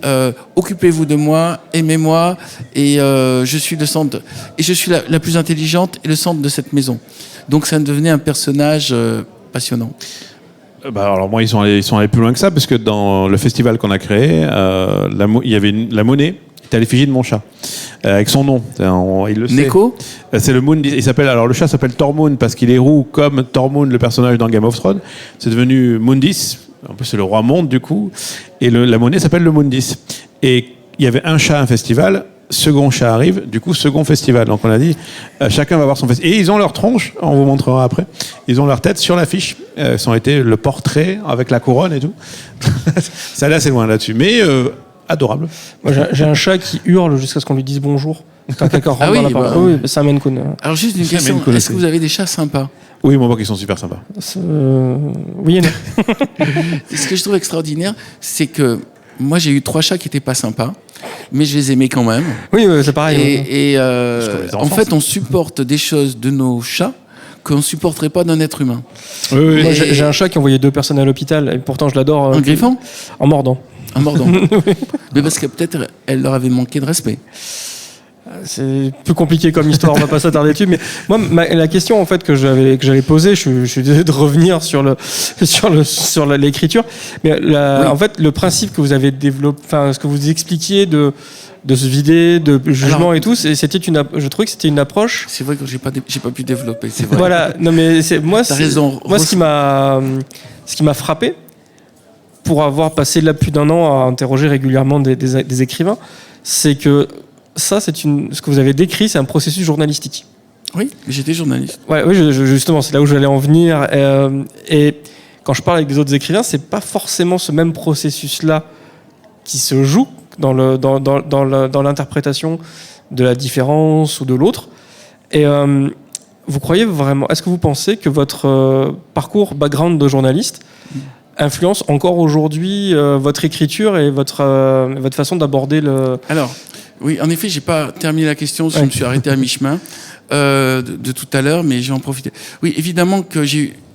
occupez-vous de moi, aimez-moi, et je suis le centre. Et je suis la plus intelligente et le centre de cette maison. Donc ça devenait un personnage passionnant. Alors moi ils sont allés plus loin que ça, parce que dans le festival qu'on a créé, il y avait la monnaie était à l'effigie de mon chat, avec son nom. Il le sait. Neko. C'est le Moon. Le chat s'appelle Tormund parce qu'il est roux comme Tormund, le personnage dans Game of Thrones. C'est devenu Mundis. En plus, c'est le roi monde, du coup. Et la monnaie s'appelle le Mundis. Et il y avait un chat à un festival, second chat arrive, du coup, second festival. Donc on a dit, chacun va voir son festival. Et ils ont leur tronche, on vous montrera après. Ils ont leur tête sur l'affiche. Ça a été le portrait avec la couronne et tout. Ça allait assez loin là-dessus. Mais adorable. Moi, j'ai un chat qui hurle jusqu'à ce qu'on lui dise bonjour. Quand quelqu'un rentre dans l'appartement. Oui, c'est un Maine Coon. Alors juste une question, est-ce que vous avez des chats sympas ? Oui, moi, ils sont super sympas. Oui et non. Ce que je trouve extraordinaire, c'est que moi, j'ai eu 3 chats qui n'étaient pas sympas, mais je les aimais quand même. Oui, c'est pareil. Et en fait, on supporte des choses de nos chats qu'on ne supporterait pas d'un être humain. Oui. Moi, j'ai un chat qui envoyait 2 personnes à l'hôpital, et pourtant je l'adore. Un griffon ? En mordant. En mordant. Mais parce que peut-être elle leur avait manqué de respect. C'est plus compliqué comme histoire, on va pas s'attarder dessus. Mais moi, la question en fait que j'allais poser, je suis désolé de revenir sur l'écriture. Mais oui. En fait, le principe que vous avez développé, enfin, ce que vous expliquiez de se vider, de jugement et tout, je trouvais que c'était une approche. C'est vrai que j'ai pas pu développer. C'est vrai. Voilà. Non mais t'as raison. Moi, ce qui m'a frappé, pour avoir passé là plus d'1 an à interroger régulièrement des écrivains, c'est que ça, ce que vous avez décrit, c'est un processus journalistique. Oui, j'étais journaliste. Oui, justement, c'est là où j'allais en venir. Et quand je parle avec des autres écrivains, c'est pas forcément ce même processus-là qui se joue dans l'interprétation de la différence ou de l'autre. Et vous croyez vraiment, est-ce que vous pensez que votre background de journaliste influence encore aujourd'hui votre écriture et votre façon d'aborder le... Alors, oui, en effet, j'ai pas terminé la question, je me suis arrêté à mi-chemin de tout à l'heure, mais je vais en profiter. Oui, évidemment que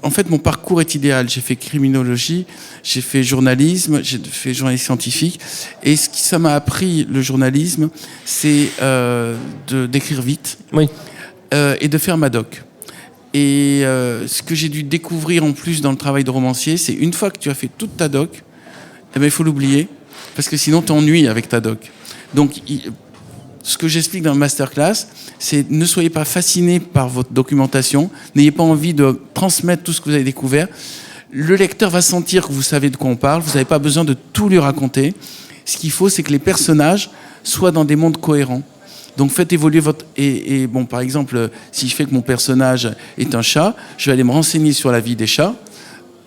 en fait, mon parcours est idéal. J'ai fait criminologie, j'ai fait journalisme, j'ai fait journalisme scientifique, et ce qui ça m'a appris, le journalisme, c'est d'écrire vite, oui, et de faire ma doc. Et ce que j'ai dû découvrir en plus dans le travail de romancier, c'est une fois que tu as fait toute ta doc, eh ben, il faut l'oublier, parce que sinon tu ennuies avec ta doc. Donc, ce que j'explique dans le masterclass, c'est ne soyez pas fascinés par votre documentation, n'ayez pas envie de transmettre tout ce que vous avez découvert. Le lecteur va sentir que vous savez de quoi on parle, vous n'avez pas besoin de tout lui raconter. Ce qu'il faut, c'est que les personnages soient dans des mondes cohérents. Donc faites évoluer votre... Et bon, par exemple, si je fais que mon personnage est un chat, je vais aller me renseigner sur la vie des chats.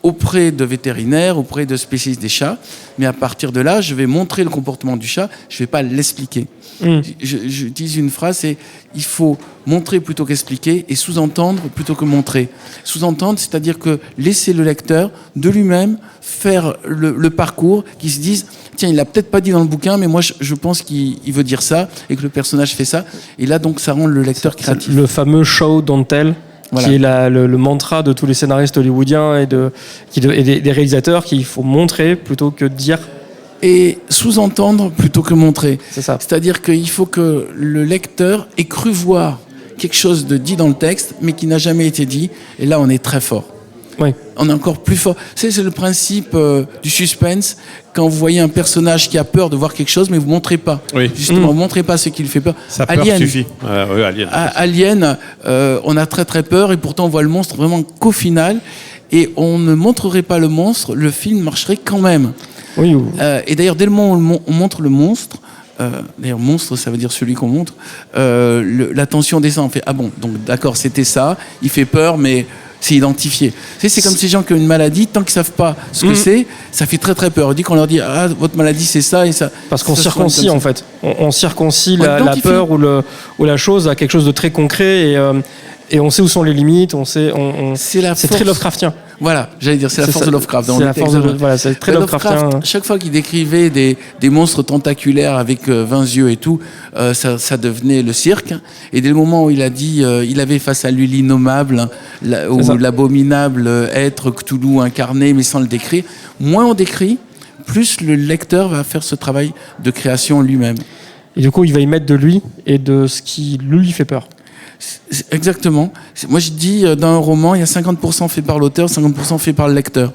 auprès de vétérinaires, auprès de spécialistes des chats. Mais à partir de là, je vais montrer le comportement du chat, je ne vais pas l'expliquer. J'utilise une phrase, c'est il faut montrer plutôt qu'expliquer et sous-entendre plutôt que montrer. Sous-entendre, c'est-à-dire que laisser le lecteur de lui-même faire le parcours, qu'il se dise tiens, il l'a peut-être pas dit dans le bouquin, mais moi je pense qu'il veut dire ça et que le personnage fait ça. Et là, donc, ça rend le lecteur créatif. Le fameux show don't tell. Voilà. Qui est le mantra de tous les scénaristes hollywoodiens et des réalisateurs qu'il faut montrer plutôt que dire. Et sous-entendre plutôt que montrer. C'est ça. C'est-à-dire qu'il faut que le lecteur ait cru voir quelque chose de dit dans le texte, mais qui n'a jamais été dit. Et là, on est très fort. Oui. On est encore plus fort. C'est le principe du suspense. Quand vous voyez un personnage qui a peur de voir quelque chose, mais vous ne montrez pas. Oui. Justement, vous ne montrez pas ce qui le fait peur. Sa peur suffit. Oui, Alien. Alien, on a très très peur et pourtant on voit le monstre vraiment qu'au final. Et on ne montrerait pas le monstre, le film marcherait quand même. Oui. Et d'ailleurs, dès le moment où on montre le monstre, d'ailleurs, monstre, ça veut dire celui qu'on montre, la tension descend. On fait ah bon, donc d'accord, c'était ça, il fait peur, mais c'est identifié. C'est comme ces gens qui ont une maladie, tant qu'ils ne savent pas ce que c'est, ça fait très très peur. On dit qu'on leur dit ah, votre maladie c'est ça et ça. Parce qu'on circoncie en fait. On circoncie la peur ou la chose à quelque chose de très concret et on sait où sont les limites, c'est très Lovecraftien. Voilà, j'allais dire, c'est la force de Lovecraft. C'est très Lovecraftien. Chaque fois qu'il décrivait des monstres tentaculaires avec 20 yeux et tout, ça devenait le cirque. Et dès le moment où il a dit, il avait face à lui l'innommable, ou l'abominable être Cthulhu incarné, mais sans le décrire, moins on décrit, plus le lecteur va faire ce travail de création lui-même. Et du coup, il va y mettre de lui et de ce qui lui fait peur. Exactement. Moi, je dis, dans un roman, il y a 50% fait par l'auteur, 50% fait par le lecteur.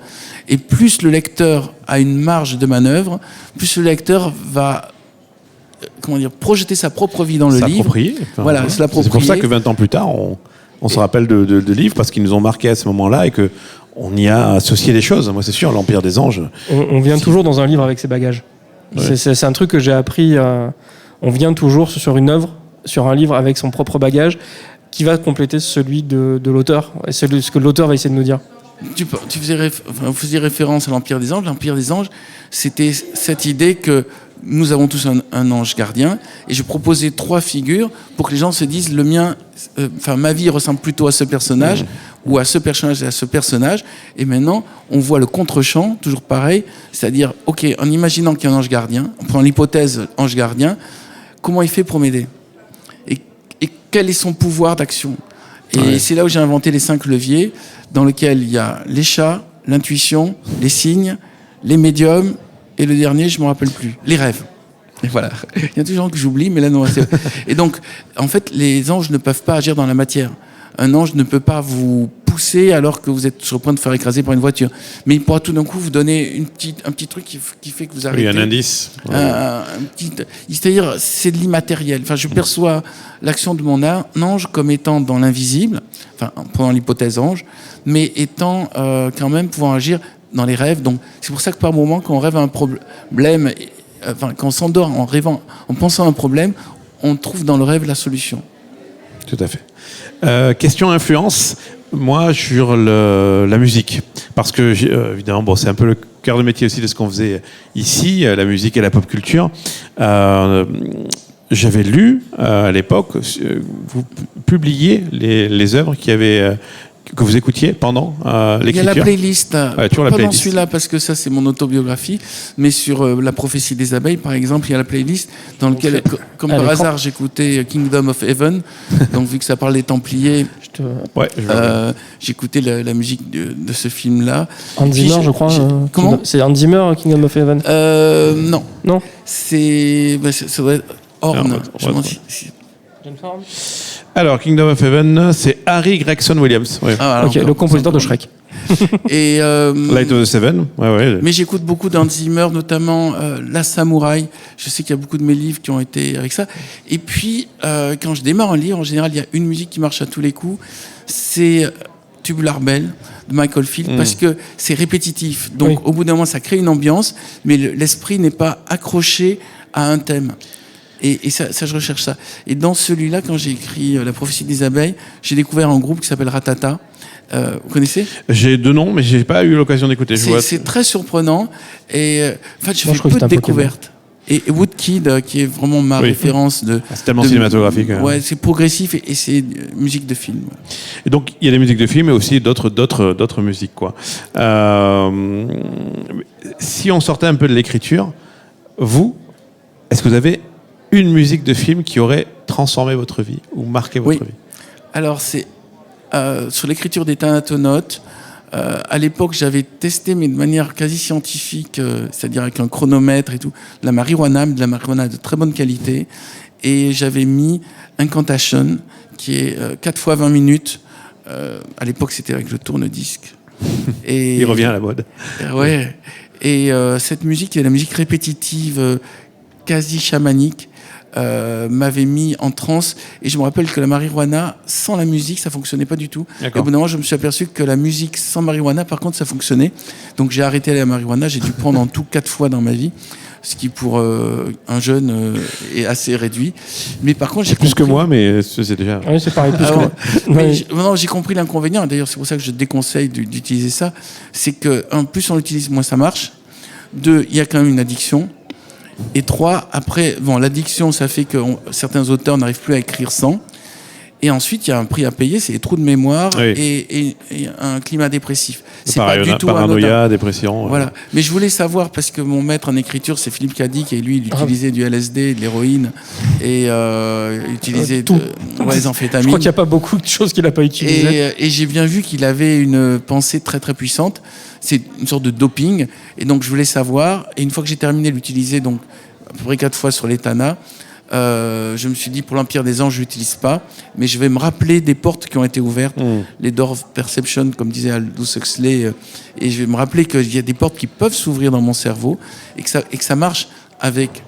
Et plus le lecteur a une marge de manœuvre, plus le lecteur va projeter sa propre vie dans le livre. Voilà, c'est pour ça que 20 ans plus tard, on se rappelle de livres, parce qu'ils nous ont marqués à ce moment-là et qu'on y a associé des choses. Moi, c'est sûr, l'Empire des Anges. On vient toujours dans un livre avec ses bagages. Ouais. C'est un truc que j'ai appris. On vient toujours sur une œuvre, sur un livre avec son propre bagage qui va compléter celui de l'auteur et ce que l'auteur va essayer de nous dire. Vous faisiez référence à l'Empire des Anges. L'Empire des Anges, c'était cette idée que nous avons tous un ange gardien et je proposais 3 figures pour que les gens se disent ma vie ressemble plutôt à ce personnage ou à ce personnage et à ce personnage. Et maintenant, on voit le contre-champ, toujours pareil, c'est-à-dire, ok, en imaginant qu'il y a un ange gardien, on prend l'hypothèse ange gardien, comment il fait pour m'aider ? Et quel est son pouvoir d'action ? Et c'est là où j'ai inventé les 5 leviers, dans lesquels il y a les chats, l'intuition, les signes, les médiums, et le dernier, je ne me rappelle plus, les rêves. Et voilà. Il y a toujours des gens que j'oublie, mais là, non. Et donc, en fait, les anges ne peuvent pas agir dans la matière. Un ange ne peut pas vous pousser alors que vous êtes sur le point de faire écraser par une voiture. Mais il pourra tout d'un coup vous donner un petit truc qui fait que vous arrêtez. Oui, un indice. C'est-à-dire, c'est de l'immatériel. Enfin, je perçois l'action de mon ange comme étant dans l'invisible, enfin, pendant l'hypothèse ange, mais étant quand même pouvant agir dans les rêves. Donc, c'est pour ça que par moment, quand on rêve à un problème, quand on s'endort en rêvant, en pensant à un problème, on trouve dans le rêve la solution. Tout à fait. Question influence, moi, sur la musique. Parce que, évidemment, c'est un peu le cœur de métier aussi de ce qu'on faisait ici, la musique et la pop culture. J'avais lu, à l'époque, vous publiez les œuvres que vous écoutiez pendant l'écriture. Il y a la playlist, pas dans celui-là parce que ça c'est mon autobiographie, mais sur la prophétie des abeilles par exemple, il y a la playlist dans laquelle, comme par hasard, j'écoutais Kingdom of Heaven, donc vu que ça parle des Templiers, j'écoutais la musique de ce film-là. Hans Zimmer, je crois. Comment ? C'est Hans Zimmer, Kingdom of Heaven. Non. Non. Ça doit être Horn. Alors, Kingdom of Heaven, c'est Harry Gregson Williams. Oui. Le compositeur de Shrek. Et Light of the Seven. Ouais. Mais j'écoute beaucoup d'Hans Zimmer, notamment La Samouraï. Je sais qu'il y a beaucoup de mes livres qui ont été avec ça. Et puis, quand je démarre un livre, en général, il y a une musique qui marche à tous les coups. C'est Tubular Bell de Michael Field, parce que c'est répétitif. Donc, au bout d'un moment, ça crée une ambiance, mais l'esprit n'est pas accroché à un thème. Et ça, je recherche ça. Et dans celui-là, quand j'ai écrit La prophétie des abeilles, j'ai découvert un groupe qui s'appelle Ratata, Vous connaissez? J'ai deux noms, mais j'ai pas eu l'occasion d'écouter. C'est très surprenant. Et en fait, je fais peu de découvertes. Et Woodkid, qui est vraiment ma référence de. C'est tellement cinématographique. Ouais, c'est progressif et c'est musique de film. Et donc il y a des musiques de film, mais aussi d'autres musiques, quoi. Si on sortait un peu de l'écriture, est-ce que vous avez une musique de film qui aurait transformé votre vie ou marqué votre vie? Alors c'est sur l'écriture des Thanatonautes. À l'époque, j'avais testé, mais de manière quasi scientifique, c'est-à-dire avec un chronomètre et tout, de la marijuana de très bonne qualité. Et j'avais mis Incantation, qui est 4 fois 20 minutes. À l'époque, c'était avec le tourne-disque. Il revient à la mode. Ouais. Et cette musique, qui est la musique répétitive, quasi chamanique, m'avait mis en transe. Et je me rappelle que la marijuana, sans la musique, ça fonctionnait pas du tout. Et au bout d'un moment, je me suis aperçu que la musique sans marijuana, par contre, ça fonctionnait. Donc j'ai arrêté la marijuana. J'ai dû prendre en tout 4 fois dans ma vie, ce qui pour un jeune est assez réduit. Mais par contre, j'ai plus que moi, mais c'est déjà. Oui, c'est pareil. Plus que moi. Mais non, j'ai compris l'inconvénient. D'ailleurs, c'est pour ça que je déconseille d'utiliser ça. C'est que en plus on l'utilise, moins ça marche. 2, il y a quand même une addiction. Et 3, après, l'addiction, ça fait que certains auteurs n'arrivent plus à écrire sans. Et ensuite, il y a un prix à payer, c'est les trous de mémoire et un climat dépressif. C'est pas du tout paranoïa, dépression. Voilà. Mais je voulais savoir, parce que mon maître en écriture, c'est Philippe Cadic, et lui, il utilisait du LSD, de l'héroïne, et il utilisait des amphétamines. Je crois qu'il n'y a pas beaucoup de choses qu'il n'a pas utilisées. Et j'ai bien vu qu'il avait une pensée très très puissante. C'est une sorte de doping. Et donc, je voulais savoir. Et une fois que j'ai terminé de l'utiliser, donc à peu près 4 fois sur les Tana, je me suis dit, pour l'Empire des Anges, je l'utilise pas, mais je vais me rappeler des portes qui ont été ouvertes, les Door of Perception, comme disait Aldous Huxley, et je vais me rappeler qu'il y a des portes qui peuvent s'ouvrir dans mon cerveau, et que ça marche avec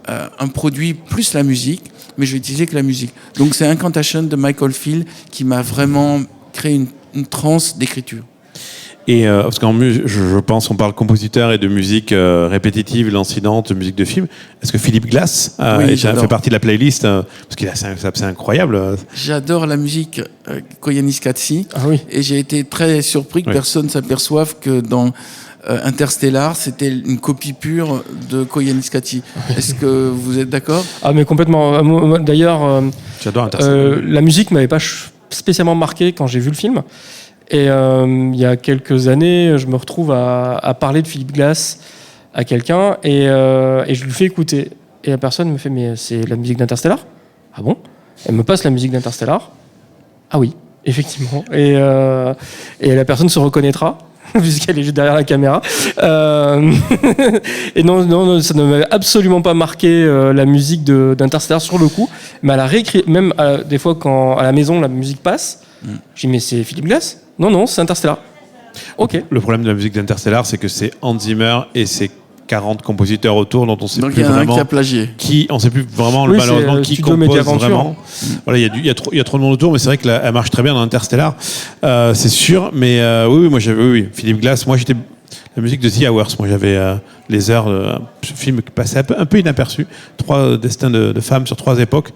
un produit plus la musique, mais je vais utiliser que la musique. Donc c'est Incantation de Michael Field qui m'a vraiment créé une transe d'écriture. Et parce qu'en je pense, on parle compositeur et de musique répétitive, lancinante, musique de film. Est-ce que Philippe Glass fait partie de la playlist parce qu'il c'est incroyable. J'adore la musique Koyaanisqatsi. Ah oui. Et j'ai été très surpris que personne s'aperçoive que dans Interstellar, c'était une copie pure de Koyaanisqatsi. Est-ce que vous êtes d'accord? Ah mais complètement. D'ailleurs, j'adore Interstellar. La musique m'avait pas spécialement marqué quand j'ai vu le film. Et il y a quelques années, je me retrouve à parler de Philippe Glass à quelqu'un et je lui fais écouter. Et la personne me fait « Mais c'est la musique d'Interstellar ?» Ah bon? Elle me passe la musique d'Interstellar. Ah oui, effectivement. Et la personne se reconnaîtra puisqu'elle est juste derrière la caméra. Et non, ça ne m'avait absolument pas marqué la musique d'Interstellar sur le coup. Mais elle a réécrit, même des fois quand à la maison la musique passe, je dis « Mais c'est Philippe Glass ?» Non, c'est Interstellar. Ok. Le problème de la musique d'Interstellar, c'est que c'est Hans Zimmer et ses 40 compositeurs autour dont on sait plus vraiment qui a plagié. On sait plus vraiment malheureusement qui compose vraiment. Voilà, il y a trop de monde autour, mais c'est vrai que elle marche très bien dans Interstellar, c'est sûr. Mais oui, moi j'avais Philippe Glass. Moi j'étais la musique de The Hours. Moi j'avais les heures, ce film qui passait un peu inaperçu. 3 destins de femmes sur 3 époques.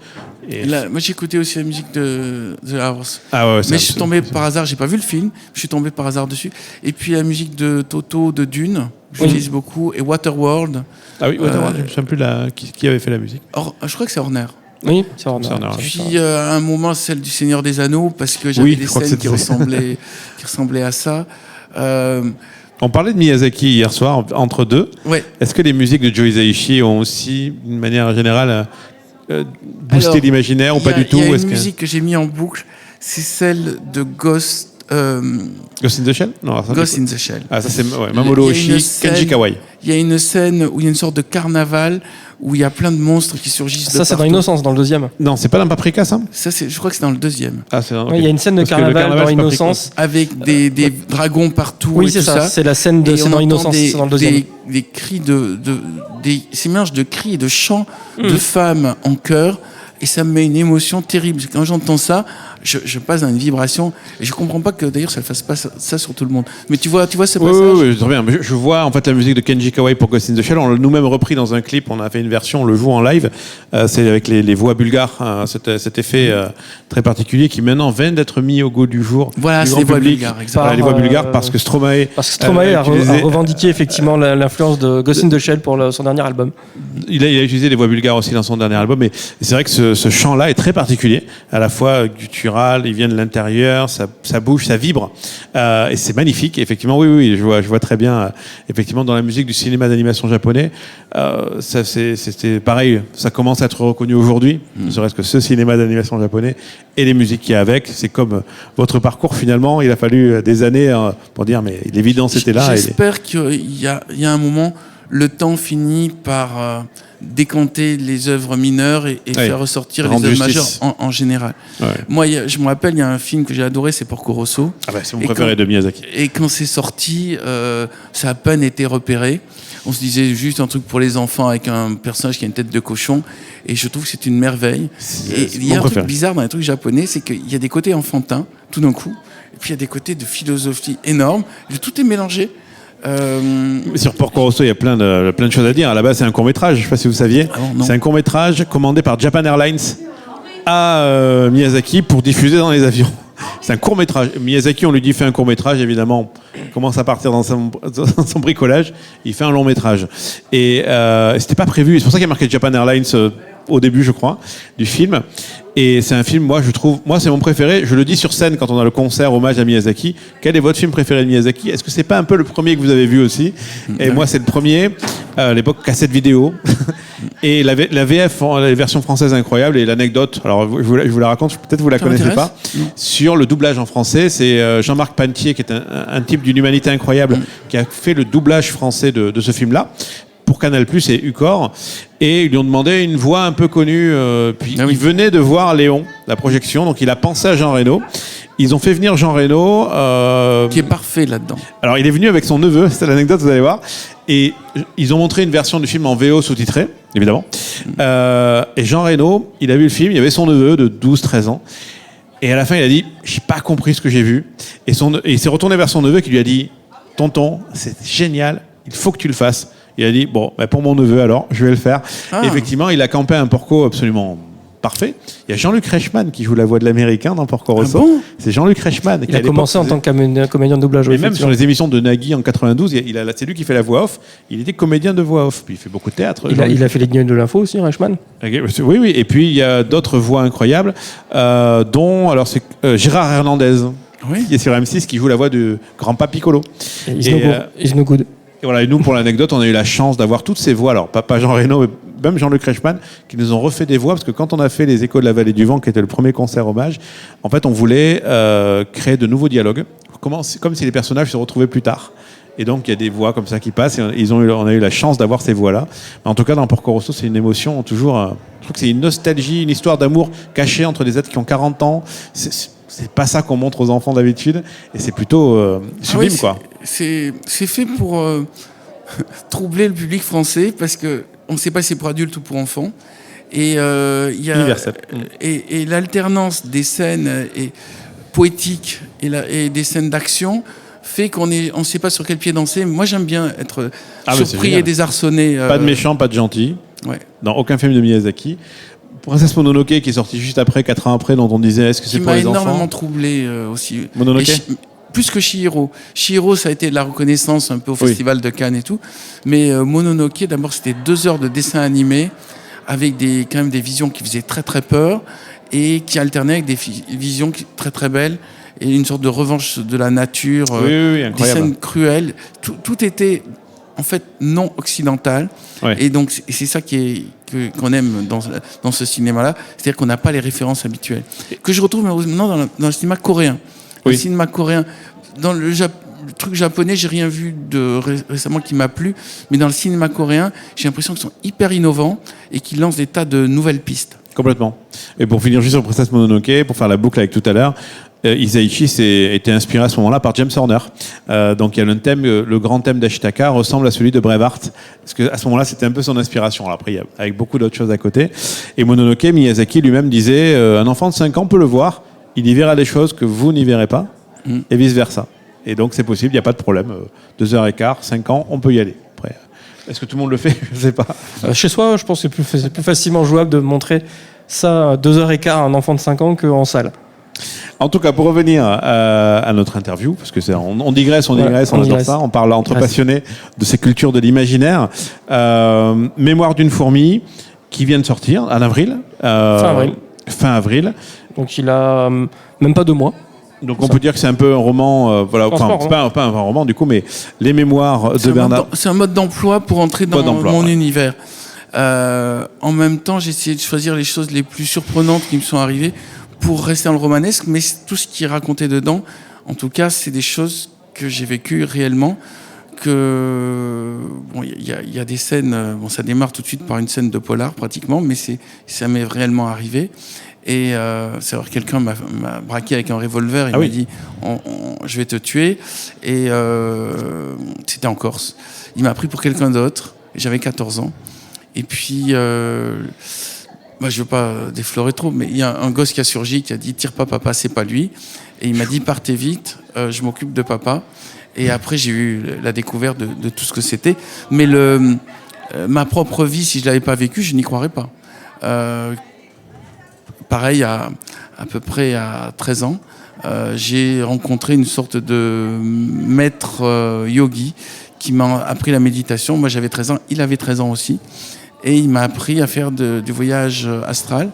Et là, moi j'écoutais aussi la musique de The Hours. Ah ouais, mais je suis tombé par hasard, j'ai pas vu le film, je suis tombé par hasard dessus. Et puis la musique de Toto, de Dune, j'utilise beaucoup, et Waterworld. Ah oui, Waterworld, je ne sais plus qui avait fait la musique. Je crois que c'est Horner. Oui, c'est Horner. Puis à un moment, celle du Seigneur des Anneaux, parce que j'avais des scènes qui ressemblaient à ça. On parlait de Miyazaki hier soir, entre deux. Ouais. Est-ce que les musiques de Joe Hisaishi ont aussi, d'une manière générale, boosté l'imaginaire ou pas du tout? Il y a une musique que j'ai mis en boucle, c'est celle de Ghost Ghost in the Shell? Non, Ghost in the Shell. Ah, ça c'est Mamoru Oshii, Kenji Kawai. Il y a une scène où il y a une sorte de carnaval où il y a plein de monstres qui surgissent de partout. Ça, c'est dans Innocence, dans le deuxième. Non, c'est pas dans Paprika, ça? Je crois que c'est dans le deuxième. Ah, c'est il y a une scène de carnaval dans Innocence. Avec des dragons partout. Oui, c'est ça. C'est la scène de dans Innocence, c'est dans le deuxième. Des cris ces mélanges de cris et de chants de femmes en chœur. Et ça me met une émotion terrible. Quand j'entends ça, je passe dans une vibration et je comprends pas que d'ailleurs ça ne fasse pas ça sur tout le monde. Mais tu vois ce passage. Oui, très bien. Je vois en fait la musique de Kenji Kawai pour Ghost in the Shell. On l'a nous-mêmes repris dans un clip. On a fait une version, on le joue en live. C'est avec les voix bulgares, cet effet très particulier qui maintenant vient d'être mis au goût du jour. Voilà, c'est les voix bulgares, exactement. Les voix bulgares parce que Stromae. A revendiqué effectivement l'influence de Ghost in the Shell pour son dernier album. Il a utilisé les voix bulgares aussi dans son dernier album, mais c'est vrai que ce chant-là est très particulier, à la fois guttural, il vient de l'intérieur, ça bouge, ça vibre, et c'est magnifique. Effectivement, oui, je vois très bien. Effectivement, dans la musique du cinéma d'animation japonais, c'était pareil. Ça commence à être reconnu aujourd'hui, ne serait-ce que ce cinéma d'animation japonais et les musiques qu'il y a avec. C'est comme votre parcours finalement. Il a fallu des années pour dire, mais l'évidence était là. J'espère qu'il y a un moment. Le temps finit par décanter les œuvres mineures et faire ressortir les œuvres majeures en général. Ouais. Moi, je me rappelle, il y a un film que j'ai adoré, c'est Porco Rosso. C'est mon préféré de Miyazaki. Et quand c'est sorti, ça a à peine été repéré. On se disait juste un truc pour les enfants avec un personnage qui a une tête de cochon. Et je trouve que c'est une merveille. Et il y a un truc bizarre dans les trucs japonais, c'est qu'il y a des côtés enfantins, tout d'un coup. Et puis il y a des côtés de philosophie énormes. Tout est mélangé. Sur Porco Rosso, il y a plein de choses à dire. À la base, c'est un court-métrage, je ne sais pas si vous saviez. C'est un court-métrage commandé par Japan Airlines à Miyazaki pour diffuser dans les avions. C'est un court-métrage. Miyazaki, on lui dit, fais un court-métrage, évidemment. Il commence à partir dans son bricolage. Il fait un long-métrage. Et c'était pas prévu. C'est pour ça qu'il y a marqué Japan Airlines au début, je crois, du film. Et c'est un film, moi, c'est mon préféré. Je le dis sur scène quand on a le concert hommage à Miyazaki. Quel est votre film préféré de Miyazaki? Est-ce que c'est pas un peu le premier que vous avez vu aussi? Et moi, c'est le premier. À l'époque, cassette vidéo. Et la VF, la version française incroyable. Et l'anecdote, alors je vous la raconte, peut-être vous la connaissez pas. Sur le doublage en français, c'est Jean-Marc Pantier, qui est un type d'une humanité incroyable, qui a fait le doublage français de ce film-là. Pour Canal+ et Ucor, et ils lui ont demandé une voix un peu connue. Puis il venait de voir Léon, la projection, donc il a pensé à Jean Reno. Ils ont fait venir Jean Reno. Qui est parfait là-dedans. Alors il est venu avec son neveu, c'est l'anecdote, vous allez voir. Et ils ont montré une version du film en VO sous-titrée, évidemment. Et Jean Reno, il a vu le film, il y avait son neveu de 12-13 ans. Et à la fin, il a dit, j'ai pas compris ce que j'ai vu. Et il s'est retourné vers son neveu qui lui a dit, tonton, c'est génial, il faut que tu le fasses. Il a dit, pour mon neveu alors, je vais le faire. Et effectivement, il a campé un Porco absolument parfait. Il y a Jean-Luc Reichmann qui joue la voix de l'américain dans Porco Rosso. Ah bon, c'est Jean-Luc Reichmann. Il a commencé en tant que comédien de doublage. Et même sur les émissions de Nagui en 92, c'est lui qui fait la voix off. Il était comédien de voix off. Puis il fait beaucoup de théâtre. Il a fait les Guignols de l'info aussi, Reichmann. Oui. Et puis il y a d'autres voix incroyables, dont c'est Gérard Hernandez, qui est sur M6, qui joue la voix de Grand-Pa Piccolo. It's no good. Et voilà, et nous, pour l'anecdote, on a eu la chance d'avoir toutes ces voix. Alors, pas Jean Reno, mais même Jean-Luc Reichmann, qui nous ont refait des voix, parce que quand on a fait les Échos de la Vallée du Vent, qui était le premier concert hommage, en fait, on voulait créer de nouveaux dialogues, comme si les personnages se retrouvaient plus tard. Et donc, il y a des voix comme ça qui passent, et on a eu la chance d'avoir ces voix-là. Mais en tout cas, dans Porco Rosso, c'est une émotion toujours... je trouve que c'est une nostalgie, une histoire d'amour cachée entre des êtres qui ont 40 ans. C'est pas ça qu'on montre aux enfants d'habitude, et c'est plutôt sublime, quoi. C'est fait pour troubler le public français, parce que on ne sait pas si c'est pour adultes ou pour enfants. Et il y a universel. Et l'alternance des scènes poétiques et des scènes d'action fait qu'on ne sait pas sur quel pied danser. Moi, j'aime bien être surpris et désarçonné. Pas de méchant, pas de gentil. Ouais. Dans aucun film de Miyazaki. Princesse Mononoke, qui est sorti juste après, 4 ans après, dont on disait est-ce que c'est pour les enfants ? Qui m'a énormément troublé aussi. Mononoke ? Plus que Chihiro. Chihiro, ça a été de la reconnaissance un peu au Festival de Cannes et tout. Mais Mononoke, d'abord, c'était 2 heures de dessin animé avec quand même des visions qui faisaient très très peur et qui alternaient avec des visions très très belles et une sorte de revanche de la nature, des scènes cruelles. Tout était en fait non occidental. Ouais. Et donc c'est ça qu'on aime dans ce cinéma-là, c'est-à-dire qu'on n'a pas les références habituelles. Que je retrouve maintenant dans le cinéma coréen. Le cinéma coréen, dans le truc japonais, j'ai rien vu récemment qui m'a plu, mais dans le cinéma coréen, j'ai l'impression qu'ils sont hyper innovants et qu'ils lancent des tas de nouvelles pistes. Complètement. Et pour finir juste sur Princesse Mononoke, pour faire la boucle avec tout à l'heure, Hisaichi a été inspiré à ce moment-là par James Horner. Donc il y a le grand thème d'Ashitaka ressemble à celui de Braveheart, parce que à ce moment-là c'était un peu son inspiration. Alors après il y a avec beaucoup d'autres choses à côté. Et Mononoke, Miyazaki lui-même disait un enfant de 5 ans peut le voir il y verra des choses que vous n'y verrez pas, et vice-versa. Et donc c'est possible, il n'y a pas de problème. 2h15, 5 ans, on peut y aller. Après, est-ce que tout le monde le fait? Je ne sais pas. Chez soi, je pense que c'est plus facilement jouable de montrer ça à 2h15 à un enfant de 5 ans qu'en salle. En tout cas, pour revenir à notre interview, parce que on digresse, on adore ça, on parle entre passionnés de ces cultures de l'imaginaire. Mémoire d'une fourmi, qui vient de sortir en avril. Fin avril. Donc il a même pas 2 mois. Donc on peut dire que c'est un peu un roman, c'est pas un roman du coup, mais les mémoires de Bernard. C'est un mode d'emploi pour entrer dans mon univers. En même temps, j'ai essayé de choisir les choses les plus surprenantes qui me sont arrivées pour rester dans le romanesque, mais tout ce qui est raconté dedans, en tout cas, c'est des choses que j'ai vécues réellement. Il y a des scènes, ça démarre tout de suite par une scène de polar pratiquement, mais ça m'est réellement arrivé. Et c'est alors quelqu'un m'a braqué avec un revolver, il m'a dit je vais te tuer, et c'était en Corse. Il m'a pris pour quelqu'un d'autre, j'avais 14 ans, et puis je veux pas déflorer trop, mais il y a un gosse qui a surgi, qui a dit tire pas papa, c'est pas lui, et il m'a dit partez vite, je m'occupe de papa. Et après, j'ai eu la découverte de tout ce que c'était. Mais ma propre vie, si je ne l'avais pas vécue, je n'y croirais pas. Pareil, à peu près à 13 ans, j'ai rencontré une sorte de maître yogi qui m'a appris la méditation. Moi, j'avais 13 ans, il avait 13 ans aussi. Et il m'a appris à faire du voyage astral.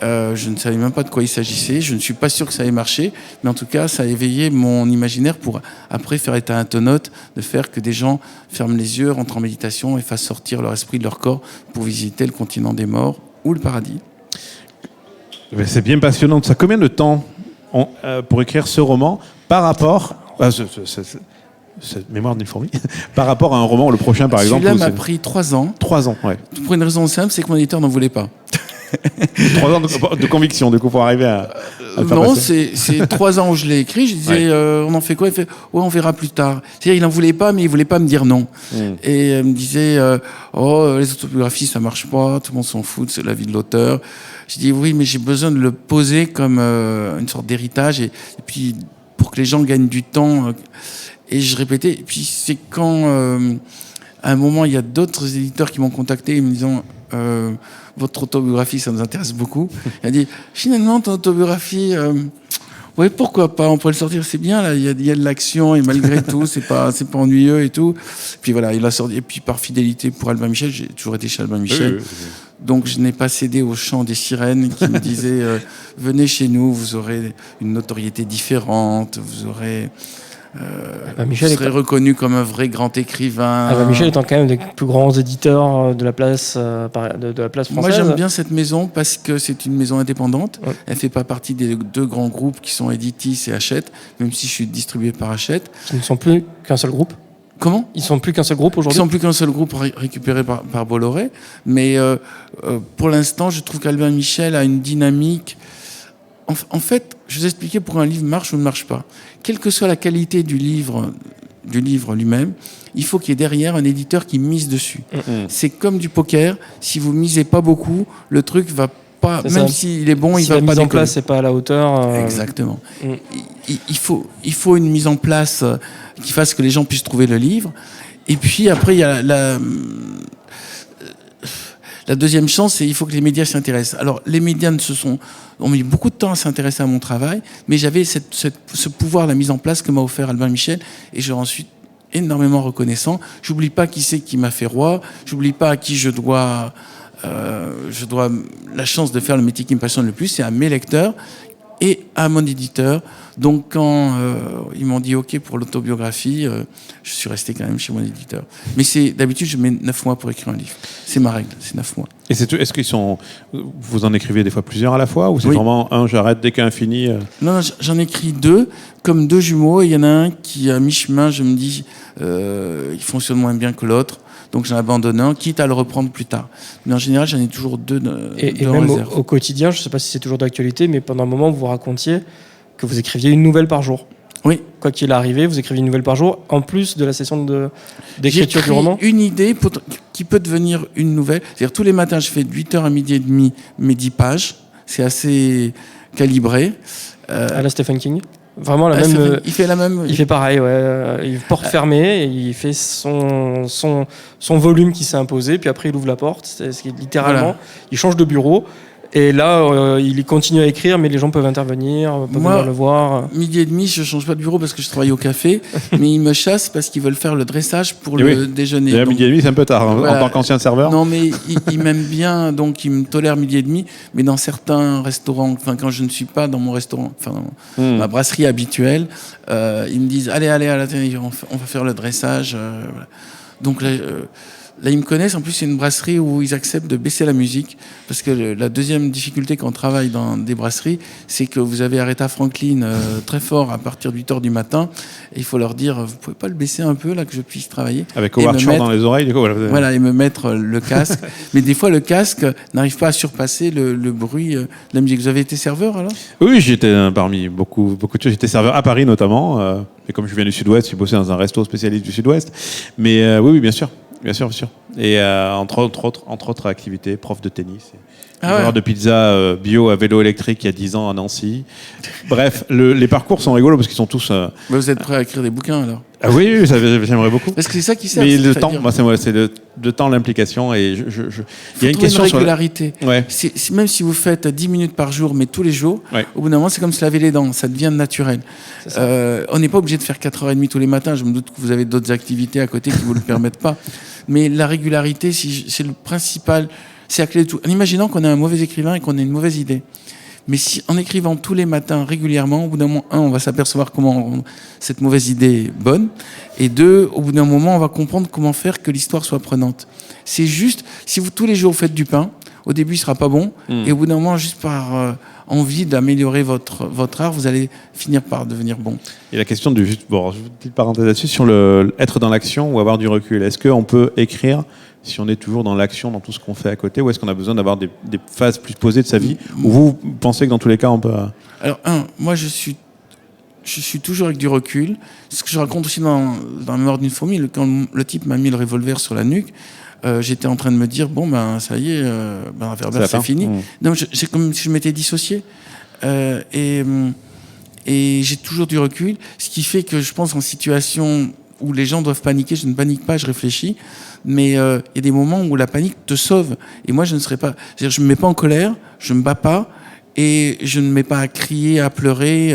Je ne savais même pas de quoi il s'agissait, je ne suis pas sûr que ça ait marché, mais en tout cas ça a éveillé mon imaginaire pour après faire état intonote, de faire que des gens ferment les yeux, rentrent en méditation et fassent sortir leur esprit de leur corps pour visiter le continent des morts ou le paradis. C'est bien passionnant. Ça combien de temps pour écrire ce roman par rapport à cette mémoire d'une fourmi par rapport à un roman, le prochain par exemple? Celui-là m'a pris 3 ans. 3 ans, ouais. Pour une raison simple, c'est que mon éditeur n'en voulait pas. 3 ans de conviction, du coup, pour arriver à non, c'est 3 ans où je l'ai écrit. Je disais, on en fait quoi? Il fait, ouais, on verra plus tard. C'est-à-dire, il n'en voulait pas, mais il voulait pas me dire non. Et il me disait, les autobiographies, ça marche pas, tout le monde s'en fout, c'est la vie de l'auteur. Je dis, oui, mais j'ai besoin de le poser comme une sorte d'héritage, et puis pour que les gens gagnent du temps. Et je répétais. Et puis c'est quand, à un moment, il y a d'autres éditeurs qui m'ont contacté, me disant, votre autobiographie, ça nous intéresse beaucoup. Il a dit, finalement, ton autobiographie, oui, pourquoi pas, on pourrait le sortir, c'est bien, là, il y a de l'action, et malgré tout, c'est pas ennuyeux et tout. Puis voilà, il a sorti, et puis par fidélité pour Albin Michel, j'ai toujours été chez Albin Michel. Donc je n'ai pas cédé au chant des sirènes qui me disaient, venez chez nous, vous aurez une notoriété différente, vous aurez... vous serez reconnu comme un vrai grand écrivain. Michel étant quand même des plus grands éditeurs de la place, de la place française. Moi j'aime bien cette maison parce que c'est une maison indépendante. Ouais. Elle ne fait pas partie des 2 grands groupes qui sont Editis et Hachette, même si je suis distribué par Hachette. Ils ne sont plus qu'un seul groupe. Comment ? Ils ne sont plus qu'un seul groupe aujourd'hui. Ils ne sont plus qu'un seul groupe récupéré par Bolloré. Mais pour l'instant, je trouve qu'Albin Michel a une dynamique. En fait, je vous expliquais pourquoi un livre marche ou ne marche pas. Quelle que soit la qualité du livre lui-même, il faut qu'il y ait derrière un éditeur qui mise dessus. C'est comme du poker. Si vous misez pas beaucoup, le truc va pas. C'est même s'il est bon, il va pas. Si la mise en place n'est pas à la hauteur. Exactement. Il faut une mise en place qui fasse que les gens puissent trouver le livre. Et puis après, il y a la deuxième chance, c'est qu'il faut que les médias s'intéressent. Alors, les médias ont mis beaucoup de temps à s'intéresser à mon travail, mais j'avais ce pouvoir, la mise en place que m'a offert Albin Michel, et je en suis énormément reconnaissant. J'oublie pas qui c'est qui m'a fait roi, j'oublie pas à qui je dois la chance de faire le métier qui me passionne le plus, c'est à mes lecteurs et à mon éditeur. Donc quand ils m'ont dit OK pour l'autobiographie, je suis resté quand même chez mon éditeur. Mais d'habitude, je mets 9 mois pour écrire un livre. C'est ma règle, c'est 9 mois. Et est-ce qu'ils vous en écrivez des fois plusieurs à la fois, ou c'est vraiment j'arrête dès qu'un fini Non, j'en écris 2, comme 2 jumeaux. Il y en a un qui, à mi-chemin, je me dis, il fonctionne moins bien que l'autre. Donc j'en abandonne un, quitte à le reprendre plus tard. Mais en général, j'en ai toujours 2 et même au quotidien, je ne sais pas si c'est toujours d'actualité, mais pendant un moment, vous racontiez que vous écriviez une nouvelle par jour. Oui. Quoi qu'il arrive, vous écriviez une nouvelle par jour, en plus de la session d'écriture du roman. Une idée qui peut devenir une nouvelle. C'est-à-dire tous les matins, je fais de 8h à midi et demi mes 10 pages. c'est assez calibré. À la Stephen King. Vraiment il fait la même. Il fait pareil, ouais. Il porte fermée, et il fait son volume qui s'est imposé, puis après il ouvre la porte. C'est littéralement, il change de bureau. Et là, il continue à écrire, mais les gens peuvent intervenir, peuvent venir le voir. Midi et demi, je change pas de bureau parce que je travaille au café, mais ils me chassent parce qu'ils veulent faire le dressage pour le déjeuner. Et à midi et demi, c'est un peu tard, en tant qu'ancien serveur. Non, mais ils m'aiment bien, donc ils me tolèrent midi et demi. Mais dans certains restaurants, quand je ne suis pas dans mon restaurant, ma brasserie habituelle, ils me disent allez, on va faire le dressage. Voilà. Donc là, ils me connaissent. En plus, c'est une brasserie où ils acceptent de baisser la musique. Parce que la deuxième difficulté quand on travaille dans des brasseries, c'est que vous avez Aretha Franklin très fort à partir de 8h du matin. Et il faut leur dire, vous pouvez pas le baisser un peu, là, que je puisse travailler. Avec Howard Shore dans les oreilles, du coup. Voilà, et me mettre le casque. Mais des fois, le casque n'arrive pas à surpasser le bruit de la musique. Vous avez été serveur, alors ? Oui, j'étais parmi beaucoup de choses. J'étais serveur à Paris, notamment. Et comme je viens du Sud-Ouest, j'ai bossé dans un resto spécialiste du Sud-Ouest. Mais oui, bien sûr. Bien sûr. Et entre autres activités, prof de tennis, livreur de pizza bio à vélo électrique il y a 10 ans à Nancy. Bref, les parcours sont rigolos parce qu'ils sont tous... Vous êtes prêt à écrire des bouquins alors ? Ah oui, j'aimerais beaucoup. Parce que c'est ça qui sert. Mais le temps, c'est le temps, l'implication. Et il y a une question sur régularité. Ouais. Même si vous faites 10 minutes par jour, mais tous les jours, au bout d'un moment, c'est comme se laver les dents. Ça devient naturel. On n'est pas obligé de faire 4h30 tous les matins. Je me doute que vous avez d'autres activités à côté qui ne vous le permettent pas. Mais la régularité, c'est le principal. C'est la clé de tout. En imaginant qu'on est un mauvais écrivain et qu'on a une mauvaise idée. Mais si, en écrivant tous les matins régulièrement, au bout d'un moment, on va s'apercevoir comment rendre cette mauvaise idée bonne. Et 2, au bout d'un moment, on va comprendre comment faire que l'histoire soit prenante. C'est juste, si vous tous les jours faites du pain, au début, il sera pas bon. Et au bout d'un moment, juste par envie d'améliorer votre art, vous allez finir par devenir bon. Et la question je une petite parenthèse là-dessus, sur être dans l'action ou avoir du recul. Est-ce qu'on peut écrire si on est toujours dans l'action, dans tout ce qu'on fait à côté, ou est-ce qu'on a besoin d'avoir des phases plus posées de sa vie, ou vous pensez que dans tous les cas, on peut... Alors, moi, je suis toujours avec du recul. Ce que je raconte aussi dans la mémoire d'une fourmi, quand le type m'a mis le revolver sur la nuque, j'étais en train de me dire, ça y est, c'est fini. Donc, c'est comme si je m'étais dissocié. Et j'ai toujours du recul, ce qui fait que je pense en situation où les gens doivent paniquer, je ne panique pas, je réfléchis. Mais il y a des moments où la panique te sauve. Et moi, je ne serais pas... C'est-à-dire, je ne me mets pas en colère, je ne me bats pas, et je ne me mets pas à crier, à pleurer.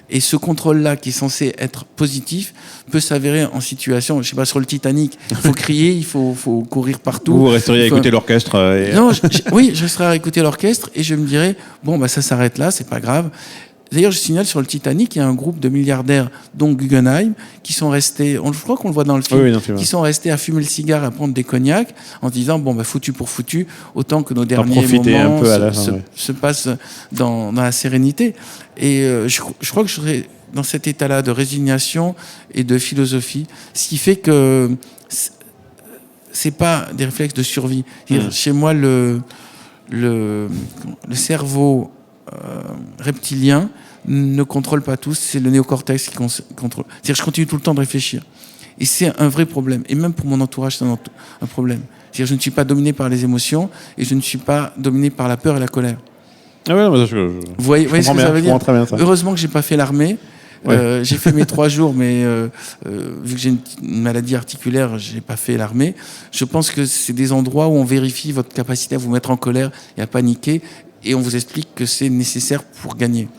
Et ce contrôle-là, qui est censé être positif, peut s'avérer en situation... Je ne sais pas, sur le Titanic, il faut crier, il faut courir partout. Vous resteriez à écouter l'orchestre Non, oui, je resterai à écouter l'orchestre, et je me dirais, ça s'arrête là, c'est pas grave. D'ailleurs, je signale sur le Titanic, il y a un groupe de milliardaires, dont Guggenheim, qui sont restés, je crois qu'on le voit dans le film, qui sont restés à fumer le cigare, à prendre des cognacs, en se disant, foutu pour foutu, autant que nos derniers moments se passent dans la sérénité. Et je crois que je serais dans cet état-là de résignation et de philosophie, ce qui fait que c'est pas des réflexes de survie. Chez moi, le cerveau reptilien ne contrôle pas tout, c'est le néocortex qui contrôle. C'est-à-dire que je continue tout le temps de réfléchir. Et c'est un vrai problème. Et même pour mon entourage, c'est un problème. C'est-à-dire que je ne suis pas dominé par les émotions et je ne suis pas dominé par la peur et la colère. Ah ouais, vous voyez ce que ça veut dire ? Heureusement que j'ai pas fait l'armée. J'ai fait mes 3 jours, mais vu que j'ai une maladie articulaire, j'ai pas fait l'armée. Je pense que c'est des endroits où on vérifie votre capacité à vous mettre en colère et à paniquer. Et on vous explique que c'est nécessaire pour gagner.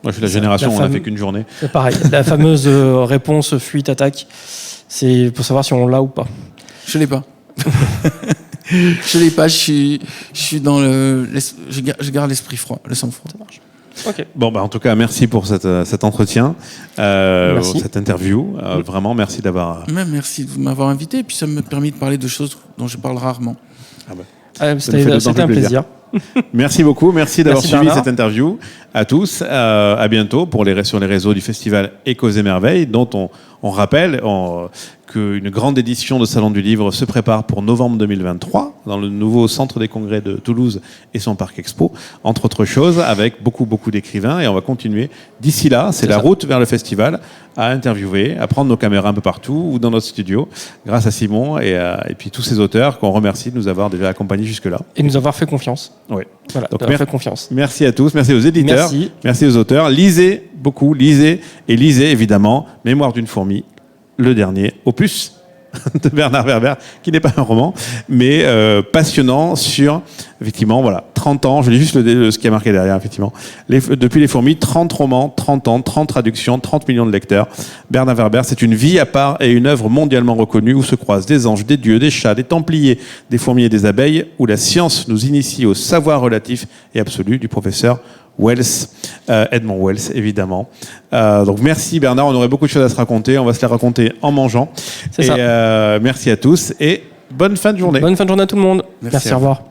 Moi, je suis la génération où on n'a fait qu'une journée. C'est pareil. La fameuse réponse fuite-attaque, c'est pour savoir si on l'a ou pas. Je l'ai pas. Je l'ai pas. Je suis dans je garde l'esprit froid, le sang-froid. Ça marche. Okay. En tout cas, merci pour cet entretien, cette interview. Vraiment, merci d'avoir... Merci de m'avoir invité. Et puis, ça me permet de parler de choses dont je parle rarement. C'était un plaisir. Merci beaucoup, merci d'avoir suivi cette interview à tous. À bientôt sur les réseaux du festival Échos et Merveilles, dont on rappelle qu'une grande édition de Salon du Livre se prépare pour novembre 2023 dans le nouveau centre des congrès de Toulouse et son parc expo, entre autres choses, avec beaucoup d'écrivains. Et on va continuer d'ici là, c'est la route vers le festival, à interviewer, à prendre nos caméras un peu partout ou dans notre studio, grâce à Simon et puis tous ces auteurs qu'on remercie de nous avoir déjà accompagnés jusque-là. Et nous avoir fait confiance. Oui. Voilà, donc fait confiance. Merci à tous, merci aux éditeurs, merci aux auteurs. Lisez beaucoup, lisez évidemment Mémoire d'une fourmi, le dernier opus de Bernard Werber, qui n'est pas un roman, mais passionnant sur, effectivement, 30 ans, je lis juste ce qui a marqué derrière, effectivement. Depuis les fourmis, 30 romans, 30 ans, 30 traductions, 30 millions de lecteurs. Bernard Werber, c'est une vie à part et une œuvre mondialement reconnue où se croisent des anges, des dieux, des chats, des templiers, des fourmis et des abeilles, où la science nous initie au savoir relatif et absolu du professeur Wells, Edmond Wells, évidemment. Donc merci Bernard, on aurait beaucoup de choses à se raconter, on va se les raconter en mangeant. C'est ça. Merci à tous et bonne fin de journée. Bonne fin de journée à tout le monde. Merci au revoir.